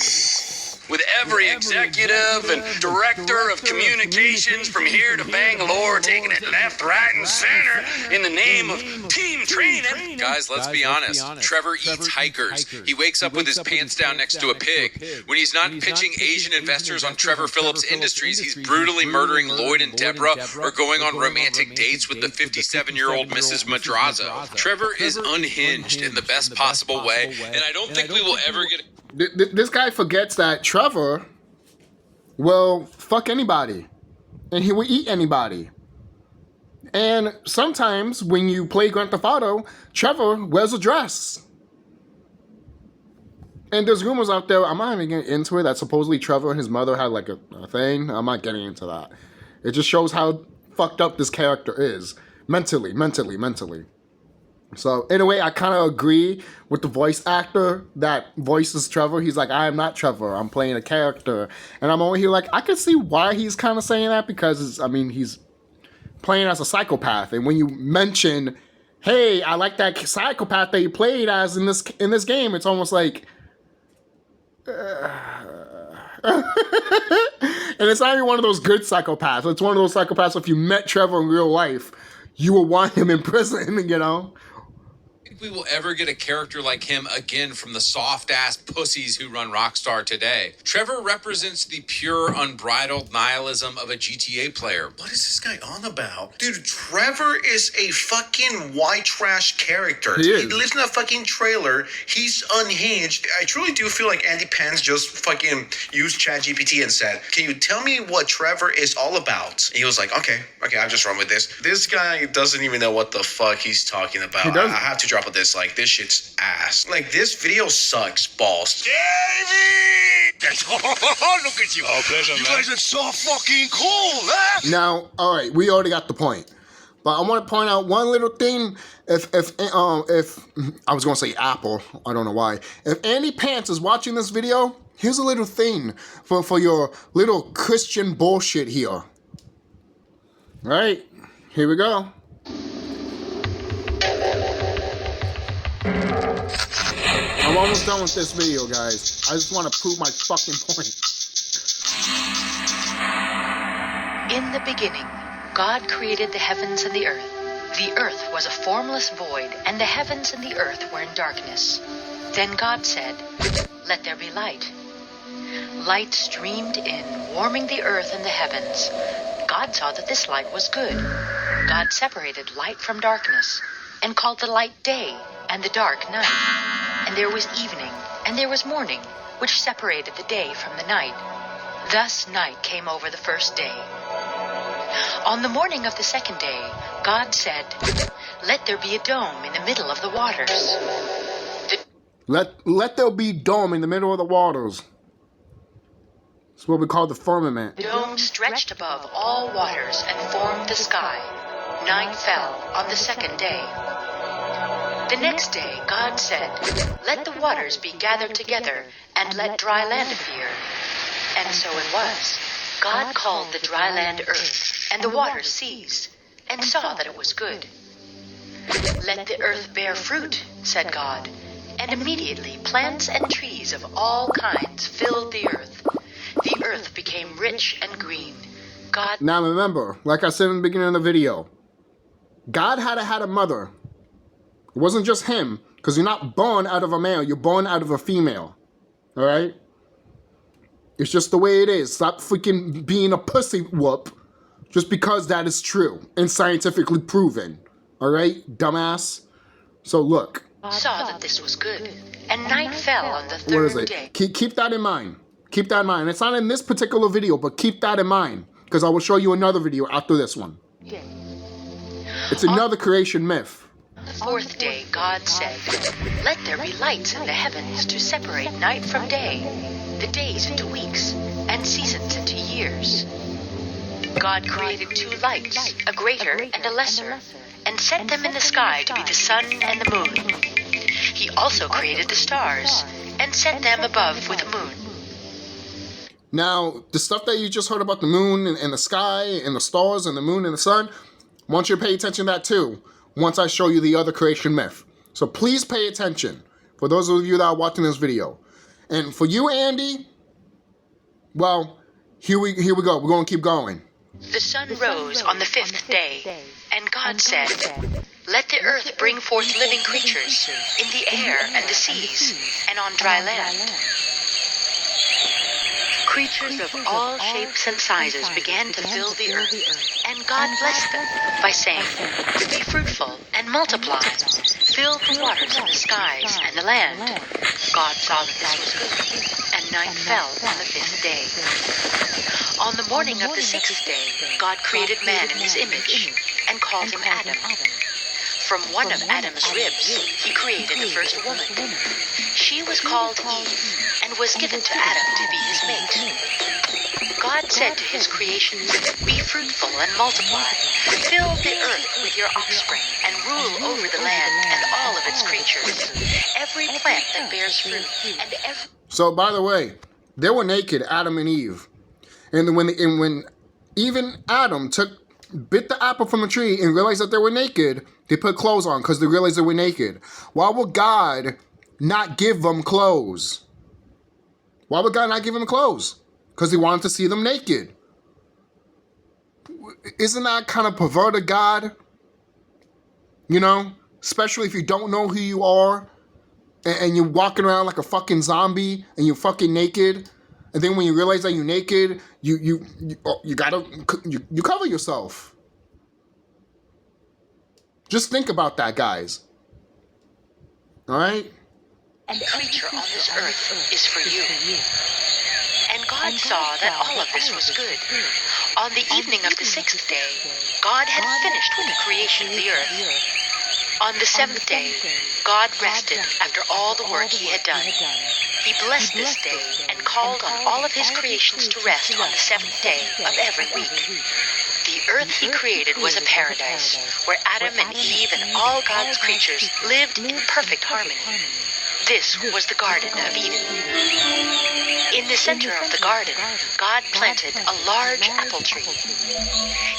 With every executive and director of communications from here to Bangalore taking it left, right, and center in the name of team training. Guys, let's be honest. Trevor eats hikers. He wakes up with his pants down next to a pig. When he's not pitching Asian investors on Trevor Phillips Industries, he's brutally murdering Lloyd and Deborah or going on romantic dates with the 57-year-old Mrs. Madrazo. Trevor is unhinged in the best possible way, and I don't think we will ever get... This guy forgets that Trevor will fuck anybody and he will eat anybody. And sometimes when you play Grand Theft Auto, Trevor wears a dress. And there's rumors out there, I'm not even getting into it, that supposedly Trevor and his mother had like a thing. I'm not getting into that. It just shows how fucked up this character is. Mentally. So, in a way, I kind of agree with the voice actor that voices Trevor. He's like, I am not Trevor. I'm playing a character. And I'm over here like, I can see why he's kind of saying that because, he's playing as a psychopath. And when you mention, hey, I like that psychopath that you played as in this game, it's almost like... And it's not even one of those good psychopaths. It's one of those psychopaths, if you met Trevor in real life, you will want him in prison, we will ever get a character like him again from the soft-ass pussies who run Rockstar today. Trevor represents the pure, unbridled nihilism of a GTA player. What is this guy on about? Dude, Trevor is a fucking white trash character. He lives in a fucking trailer. He's unhinged. I truly do feel like AndyPants just fucking used ChatGPT and said, can you tell me what Trevor is all about? And he was like, okay, I'll just run with this. This guy doesn't even know what the fuck he's talking about. I have to drop this. Like, this shit's ass. Like, this video sucks balls. Davey! Look at you. Oh, pleasure, you guys are so fucking cool, huh? Now, all right, we already got the point. But I want to point out one little thing. If I was going to say Apple, I don't know why. If AndyPants is watching this video, here's a little thing for your little Christian bullshit here. All right, here we go. I'm almost done with this video, guys. I just want to prove my fucking point. In the beginning, God created the heavens and the earth. The earth was a formless void, and the heavens and the earth were in darkness. Then God said, "Let there be light." Light streamed in, warming the earth and the heavens. God saw that this light was good. God separated light from darkness, and called the light day, and the dark night. And there was evening, and there was morning, which separated the day from the night. Thus night came over the first day. On the morning of the second day, God said, "Let there be a dome in the middle of the waters." Let there be dome in the middle of the waters. It's what we call the firmament. The dome stretched above all waters and formed the sky. Night fell on the second day. The next day, God said, "Let the waters be gathered together, and let dry land appear." And so it was. God called the dry land earth, and the waters seas, and saw that it was good. "Let the earth bear fruit," said God, and immediately plants and trees of all kinds filled the earth. The earth became rich and green. God... Now remember, like I said in the beginning of the video, God had a mother. It wasn't just him, because you're not born out of a male, you're born out of a female. All right? It's just the way it is. Stop freaking being a pussy whoop just because that is true and scientifically proven. All right, dumbass? So look. Saw that this was good, and night fell on the third What is it? day. Keep that in mind. Keep that in mind. It's not in this particular video, but keep that in mind, because I will show you another video after this one. It's another creation myth. The fourth day, God said, "Let there be lights in the heavens to separate night from day, the days into weeks, and seasons into years." God created 2 lights, a greater and a lesser, and set them in the sky to be the sun and the moon. He also created the stars, and set them above with the moon. Now, the stuff that you just heard about the moon and the sky and the stars and the moon and the sun, I want you to pay attention to that too, once I show you the other creation myth. So please pay attention, for those of you that are watching this video. And for you, Andy, well, here we go. We're going to keep going. The sun rose on the 5th day, and God said, "Let the earth bring forth living creatures in the air and the seas and on dry land." Creatures of all shapes and sizes began to fill the earth, and God blessed them by saying, "Be fruitful and multiply, fill the waters in the skies and the land." God saw that this was good, and night fell on the 5th day. On the morning of the 6th day, God created man in his image, and called him Adam. From one of Adam's ribs, he created the first woman. She was called Eve, and was given to Adam to be his mate. God said to his creations, "Be fruitful and multiply, fill the earth with your offspring, and rule over the land and all of its creatures, every plant that bears fruit, and every..." So, by the way, they were naked, Adam and Eve. And when even Adam bit the apple from the tree and realized that they were naked, they put clothes on because they realized they were naked. Why would God not give them clothes? Why would God not give them clothes? Because he wanted to see them naked. Isn't that kind of perverted God? You know? Especially if you don't know who you are and you're walking around like a fucking zombie and you're fucking naked. And then when you realize that you're naked, you cover yourself. Just think about that, guys. All right? "And the creature on this earth is for you." And God saw that all of this was good. On the evening of the 6th day, God had finished with the creation of the earth. On the 7th day, God rested after all the work he had done. He blessed this day and called on all of his creations to rest on the 7th day of every week. The earth he created was a paradise where Adam and Eve and all God's creatures lived in perfect harmony. This was the Garden of Eden. In the center of the garden, God planted a large apple tree.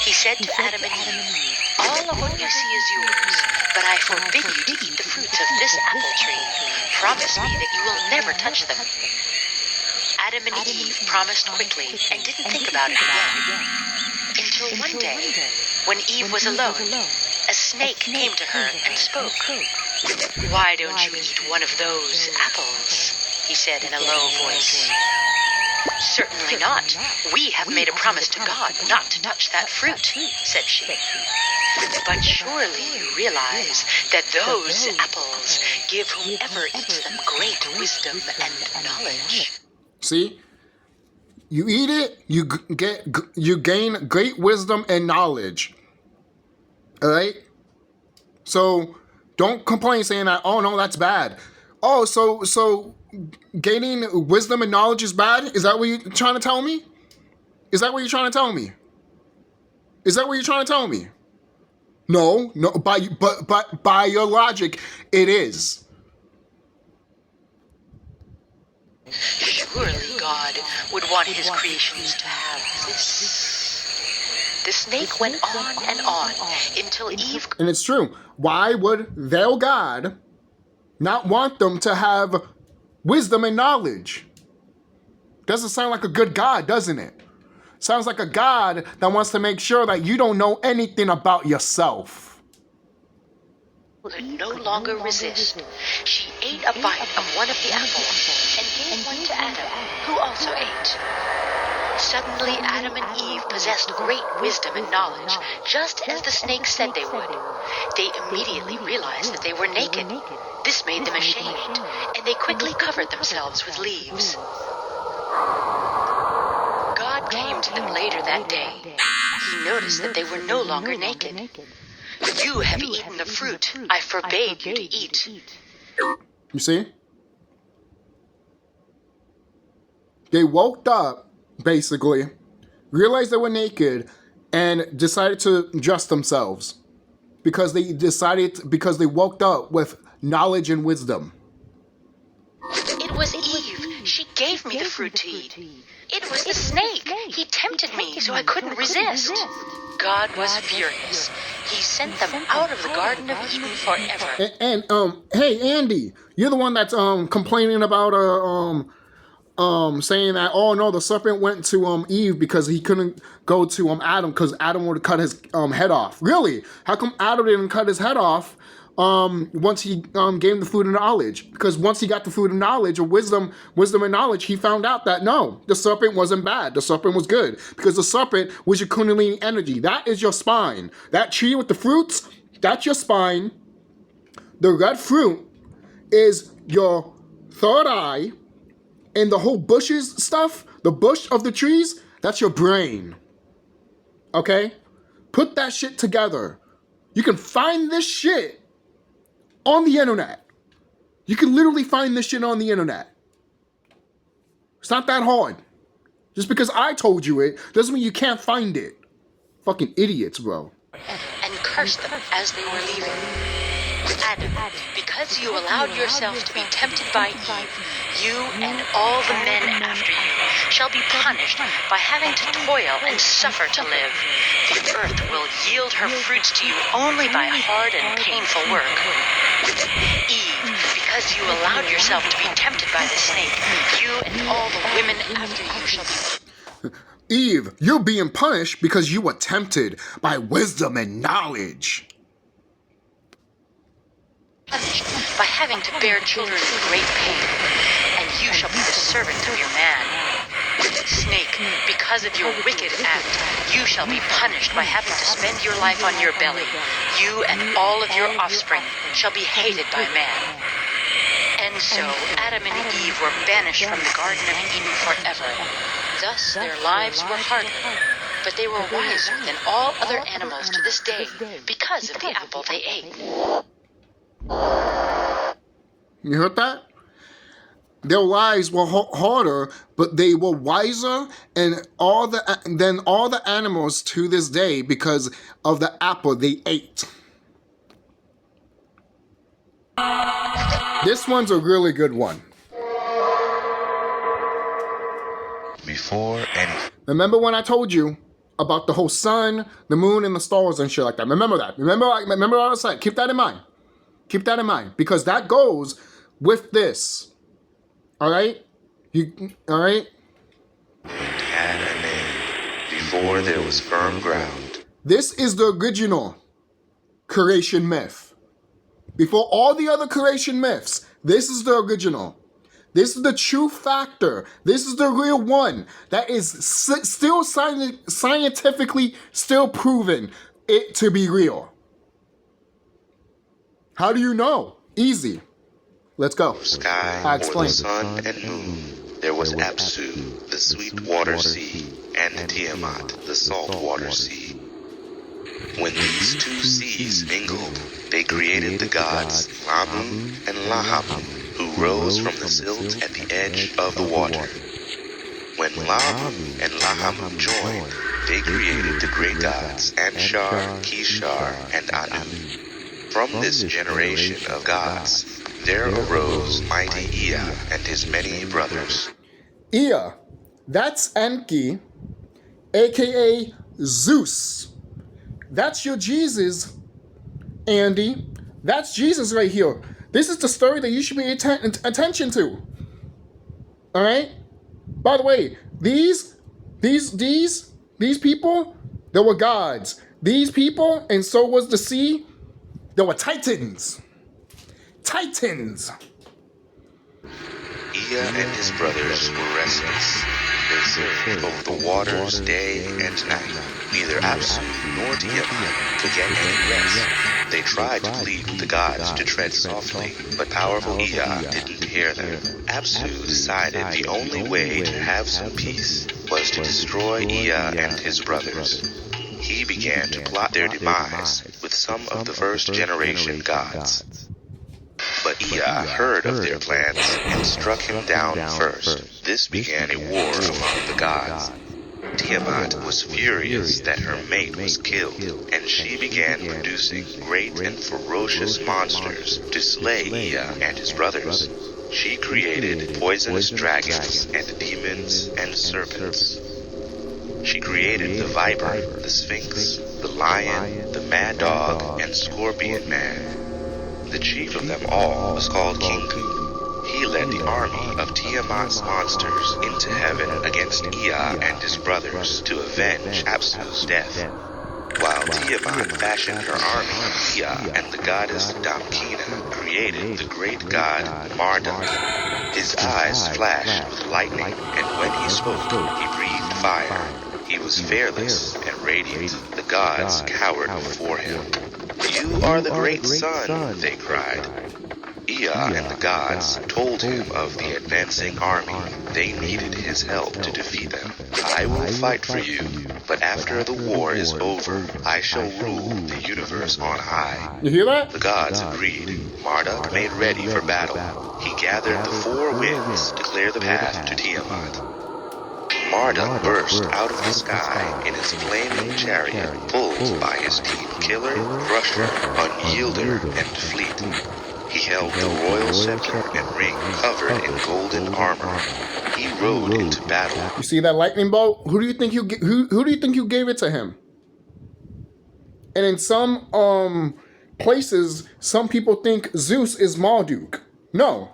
He said to Adam and Eve, "All of what you see is yours, but I forbid you to eat the fruits of this apple tree. Promise me that you will never touch them." Adam and Eve promised quickly and didn't think about it again. Until one day, when Eve was alone, a snake came to her and spoke. "Why don't you eat one of those apples?" he said in a low voice. "Certainly not. We have made a promise to God not to touch that fruit," said she. "But surely you realize that those apples give whomever eats them great wisdom and knowledge." See? You eat it, you gain great wisdom and knowledge. All right? So don't complain saying that, "Oh no, that's bad." Oh, so gaining wisdom and knowledge is bad? Is that what you're trying to tell me? Is that what you're trying to tell me? Is that what you're trying to tell me? No, but by your logic, it is. Surely God would want his creations to have this. The snake went on until Eve... And it's true. Why would their God not want them to have wisdom and knowledge? Doesn't sound like a good God, doesn't it? Sounds like a God that wants to make sure that you don't know anything about yourself. Could no longer resist. She ate a bite of one of the apples and gave one to Adam, who also ate. Suddenly Adam and Eve possessed great wisdom and knowledge, just as the snake said they would. They immediately realized that they were naked. This made them ashamed, and they quickly covered themselves with leaves. God came to them later that day. He noticed that they were no longer naked. You have eaten the fruit I forbade you to eat. You see? They woke up, basically, realized they were naked, and decided to dress themselves. Because they woke up with knowledge and wisdom. It was Eve. She gave me the fruit to eat. It was the snake. He tempted me so I couldn't resist. God was furious. He sent them out of the Garden of Eden forever. And hey Andy, you're the one that's complaining about saying that, oh no, the serpent went to Eve because he couldn't go to Adam because Adam would have cut his head off. Really? How come Adam didn't cut his head off once he gave the food of knowledge? Because once he got the food of knowledge or wisdom and knowledge, he found out that no, the serpent wasn't bad. The serpent was good because the serpent was your kundalini energy. That is your spine. That tree with the fruits, that's your spine. The red fruit is your third eye, and the whole bushes stuff, the bush of the trees, that's your brain. Okay? Put that shit together. You can find this shit on the internet. You can literally find this shit on the internet. It's not that hard. Just because I told you it doesn't mean you can't find it. Fucking idiots, bro. And cursed them as they were leaving. Adam, because you allowed yourself to be tempted by Eve, you and all the men after you shall be punished by having to toil and suffer to live. The earth will yield her fruits to you only by hard and painful work. Eve, because you allowed yourself to be tempted by the snake, you and all the women after you shall be... Eve, you're being punished because you were tempted by wisdom and knowledge. Punished by having to bear children in great pain, and you shall be the servant of your man. Snake, because of your wicked act, you shall be punished by having to spend your life on your belly. You and all of your offspring shall be hated by man. And so Adam and Eve were banished from the Garden of Eden forever. Thus their lives were harder, but they were wiser than all other animals to this day because of the apple they ate. You heard that? Their lives were harder, but they were wiser than all the animals to this day because of the apple they ate. This one's a really good one. Before any... Remember when I told you about the whole sun, the moon, and the stars and shit like that? Remember that. Remember what I said. Keep that in mind. Keep that in mind, because that goes with this. All right? All right? Had a name before there was firm ground. This is the original creation myth. Before all the other creation myths, this is the original. This is the true factor. This is the real one that is still scientifically still proven it to be real. How do you know? Easy. Let's go. Sky, I or explained the sun and moon, there was Apsu, the sweet water sea, and Tiamat, the salt water sea. When these two seas mingled, they created the gods Lamu and Lahamu, who rose from the silt at the edge of the water. When Lamu and Lahamu joined, they created the great gods Anshar, Kishar, and Anu. From this generation of gods, there arose mighty Ea and his many brothers. Ea, that's Enki, aka Zeus. That's your Jesus, Andy. That's Jesus right here. This is the story that you should pay attention to. All right? By the way, these people, they were gods. These people, and so was the sea, they were titans. Titans. Ea and his brothers were restless. They served over the waters day and night. Neither Apsu nor Tiamat could get any rest. They tried to plead with the gods to tread softly, but powerful Ea didn't hear them. Apsu decided the only way to have some peace was to destroy Ea and his brothers. he began to plot their demise with some of the first-generation gods. But Ea heard of their plans and struck him down first. This began a war among the gods. Tiamat was furious that her mate was killed, and she began producing great and ferocious monsters to slay Ea and his brothers. She created poisonous dragons and demons and serpents. She created the viper, the sphinx, the lion, the mad dog, and scorpion man. The chief of them all was called King Ku. He led the army of Tiamat's monsters into heaven against Ea and his brothers to avenge Apsu's death. While Tiamat fashioned her army, Ea and the goddess Damkina created the great god Marduk. His eyes flashed with lightning, and when he spoke, he breathed fire. He was fearless and radiant. The gods cowered before him. "You are the great sun," they cried. Ea and the gods told him of the advancing army. They needed his help to defeat them. "I will fight for you, but after the war is over, I shall rule the universe on high." You hear that? The gods agreed. Marduk made ready for battle. He gathered the four winds to clear the path to Tiamat. Marduk burst out of the sky in his flaming chariot, pulled by his team killer, crusher, unyielder, and fleet. He held the royal scepter and ring covered in golden armor. He rode into battle. You see that lightning bolt? Who do you think you gave it to him? And in some places, some people think Zeus is Marduk. No.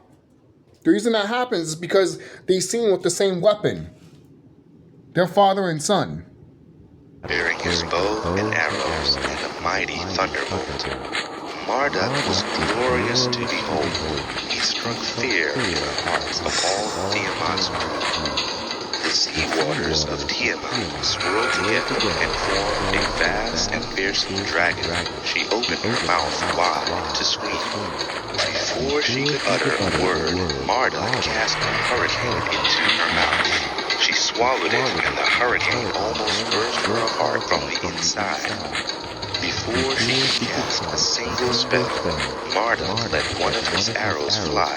The reason that happens is because they sing with the same weapon. Their father and son. Bearing his bow and arrows and a mighty thunderbolt. Marduk was glorious to behold. He struck fear in the hearts of all Tiamat's crew. The sea waters of Tiamat swirled together and formed a vast and fearsome dragon. She opened her mouth wide to scream. Before she could utter a word, Marduk cast a hurricane into her mouth. She swallowed it, and the hurricane almost burst her apart from the inside. Before she could cast a single spell, Marduk let one of his arrows fly.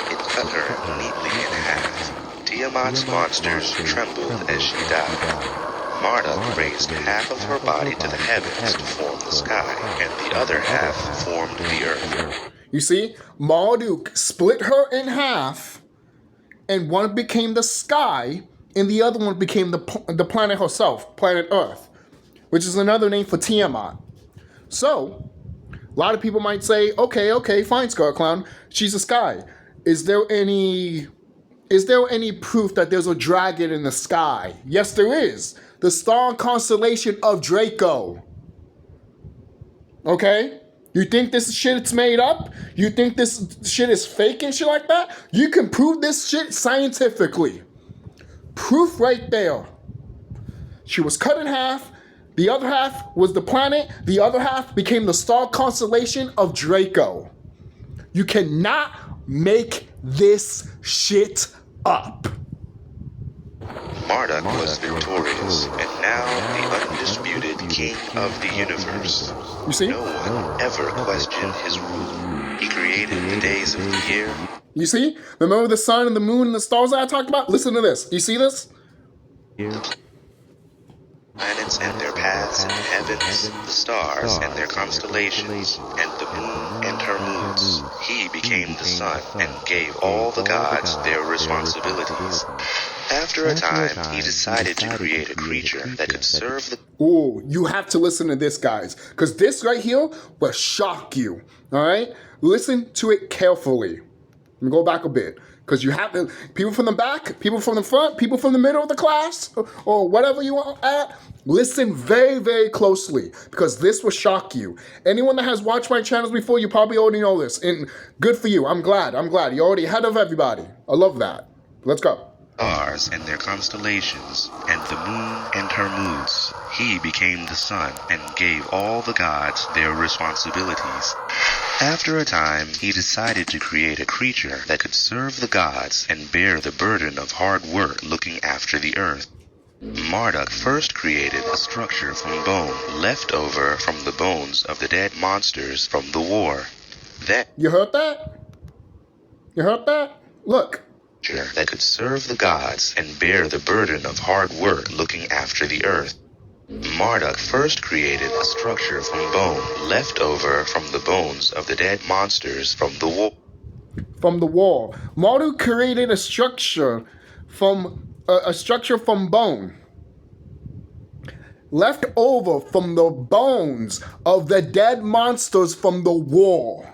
It cut her neatly in half. Tiamat's monsters trembled as she died. Marduk raised half of her body to the heavens to form the sky, and the other half formed the earth. You see, Marduk split her in half, and one became the sky, and the other one became the planet herself, planet Earth, which is another name for Tiamat. So, a lot of people might say, okay, fine, CHUCKY, she's a sky. Is there any proof that there's a dragon in the sky? Yes, there is. The star constellation of Draco. Okay? You think this shit's made up? You think this shit is fake and shit like that? You can prove this shit scientifically. Proof right there. She was cut in half. The other half was the planet. The other half became the star constellation of Draco. You cannot make this shit up. Marduk was victorious, and now the undisputed king of the universe. You see? No one ever questioned his rule. He created the days of the year. You see? Remember the sun and the moon and the stars that I talked about? Listen to this. Do you see this? Planets and their paths in the heavens, the stars and their constellations, and the moon and her moods. He became the sun and gave all the gods their responsibilities. After a time, he decided to create a creature that could serve the... Ooh, you have to listen to this, guys, because this right here will shock you, all right? Listen to it carefully. Let me go back a bit. Because you have to, people from the back, people from the front, people from the middle of the class, or whatever you want at, listen very, very closely, because this will shock you. Anyone that has watched my channels before, you probably already know this, and good for you. I'm glad. You're already ahead of everybody. I love that. Let's go. Stars and their constellations, and the moon and her moods. He became the sun and gave all the gods their responsibilities. After a time, he decided to create a creature that could serve the gods and bear the burden of hard work looking after the earth. Marduk first created a structure from bone, left over from the bones of the dead monsters from the war. That You heard that? You heard that? Look. that could serve the gods and bear the burden of hard work looking after the earth. Marduk first created a structure from bone, left over from the bones of the dead monsters from the war. From the wall. Marduk created a structure from bone, left over from the bones of the dead monsters from the war.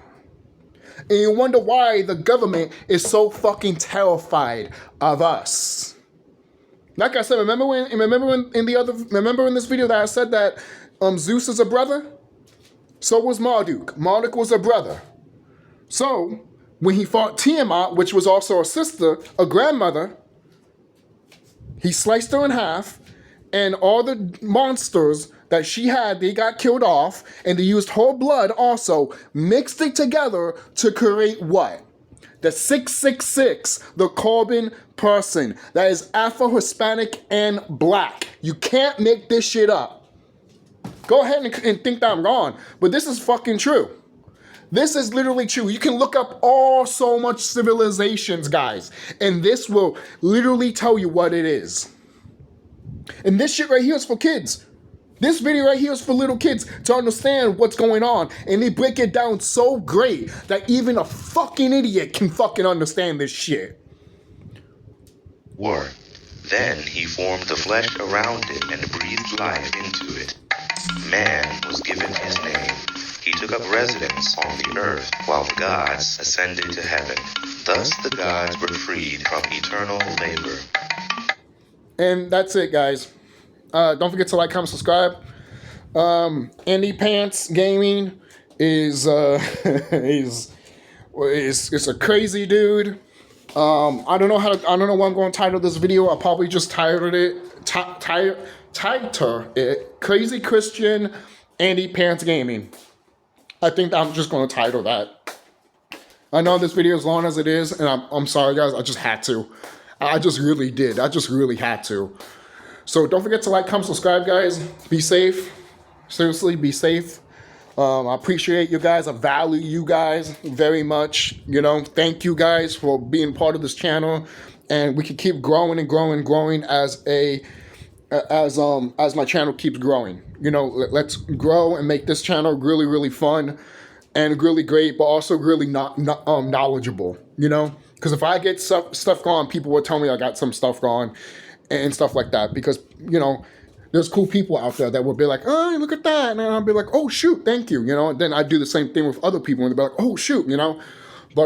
And you wonder why the government is so fucking terrified of us. Like I said, remember in this video that I said that Zeus is a brother? So was Marduk. Marduk was a brother. So when he fought Tiamat, which was also a sister, a grandmother, he sliced her in half, and all the monsters that she had, they got killed off, and they used her blood also, mixed it together to create what? The 666, the Corbin person. That is Afro-Hispanic and black. You can't make this shit up. Go ahead and think that I'm wrong, but this is fucking true. This is literally true. You can look up so much civilizations, guys, and this will literally tell you what it is. And this shit right here is for kids. This video right here is for little kids to understand what's going on. And they break it down so great that even a fucking idiot can fucking understand this shit. War. Then he formed the flesh around it and breathed life into it. Man was given his name. He took up residence on the earth while the gods ascended to heaven. Thus the gods were freed from eternal labor. And that's it, guys. Don't forget to like, comment, subscribe. AndyPants Gaming is a crazy dude. I don't know what I'm going to title this video. I'll probably just titled it Crazy Christian AndyPants Gaming. I think I'm just going to title that. I know this video is long as it is, and I'm sorry, guys. I just had to. I just really did. I just really had to. So don't forget to like, comment, subscribe, guys. Be safe. Seriously, be safe. I appreciate you guys. I value you guys very much. You know, thank you guys for being part of this channel, and we can keep growing and growing and growing as my channel keeps growing. You know, let's grow and make this channel really, really fun and really great, but also really knowledgeable. You know, because if I get stuff going, people will tell me I got some stuff going and stuff like that. Because, you know, there's cool people out there that will be like, oh, look at that. And I'll be like, oh, shoot, thank you. You know, and then I do the same thing with other people and they'll be like, oh, shoot, you know. But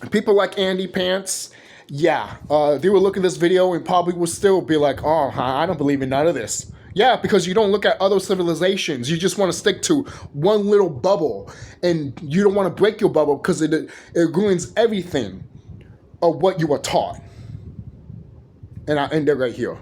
people like AndyPants, yeah, they will look at this video and probably will still be like, oh, I don't believe in none of this. Yeah, because you don't look at other civilizations. You just want to stick to one little bubble. And you don't want to break your bubble because it ruins everything of what you were taught. And I end it right here.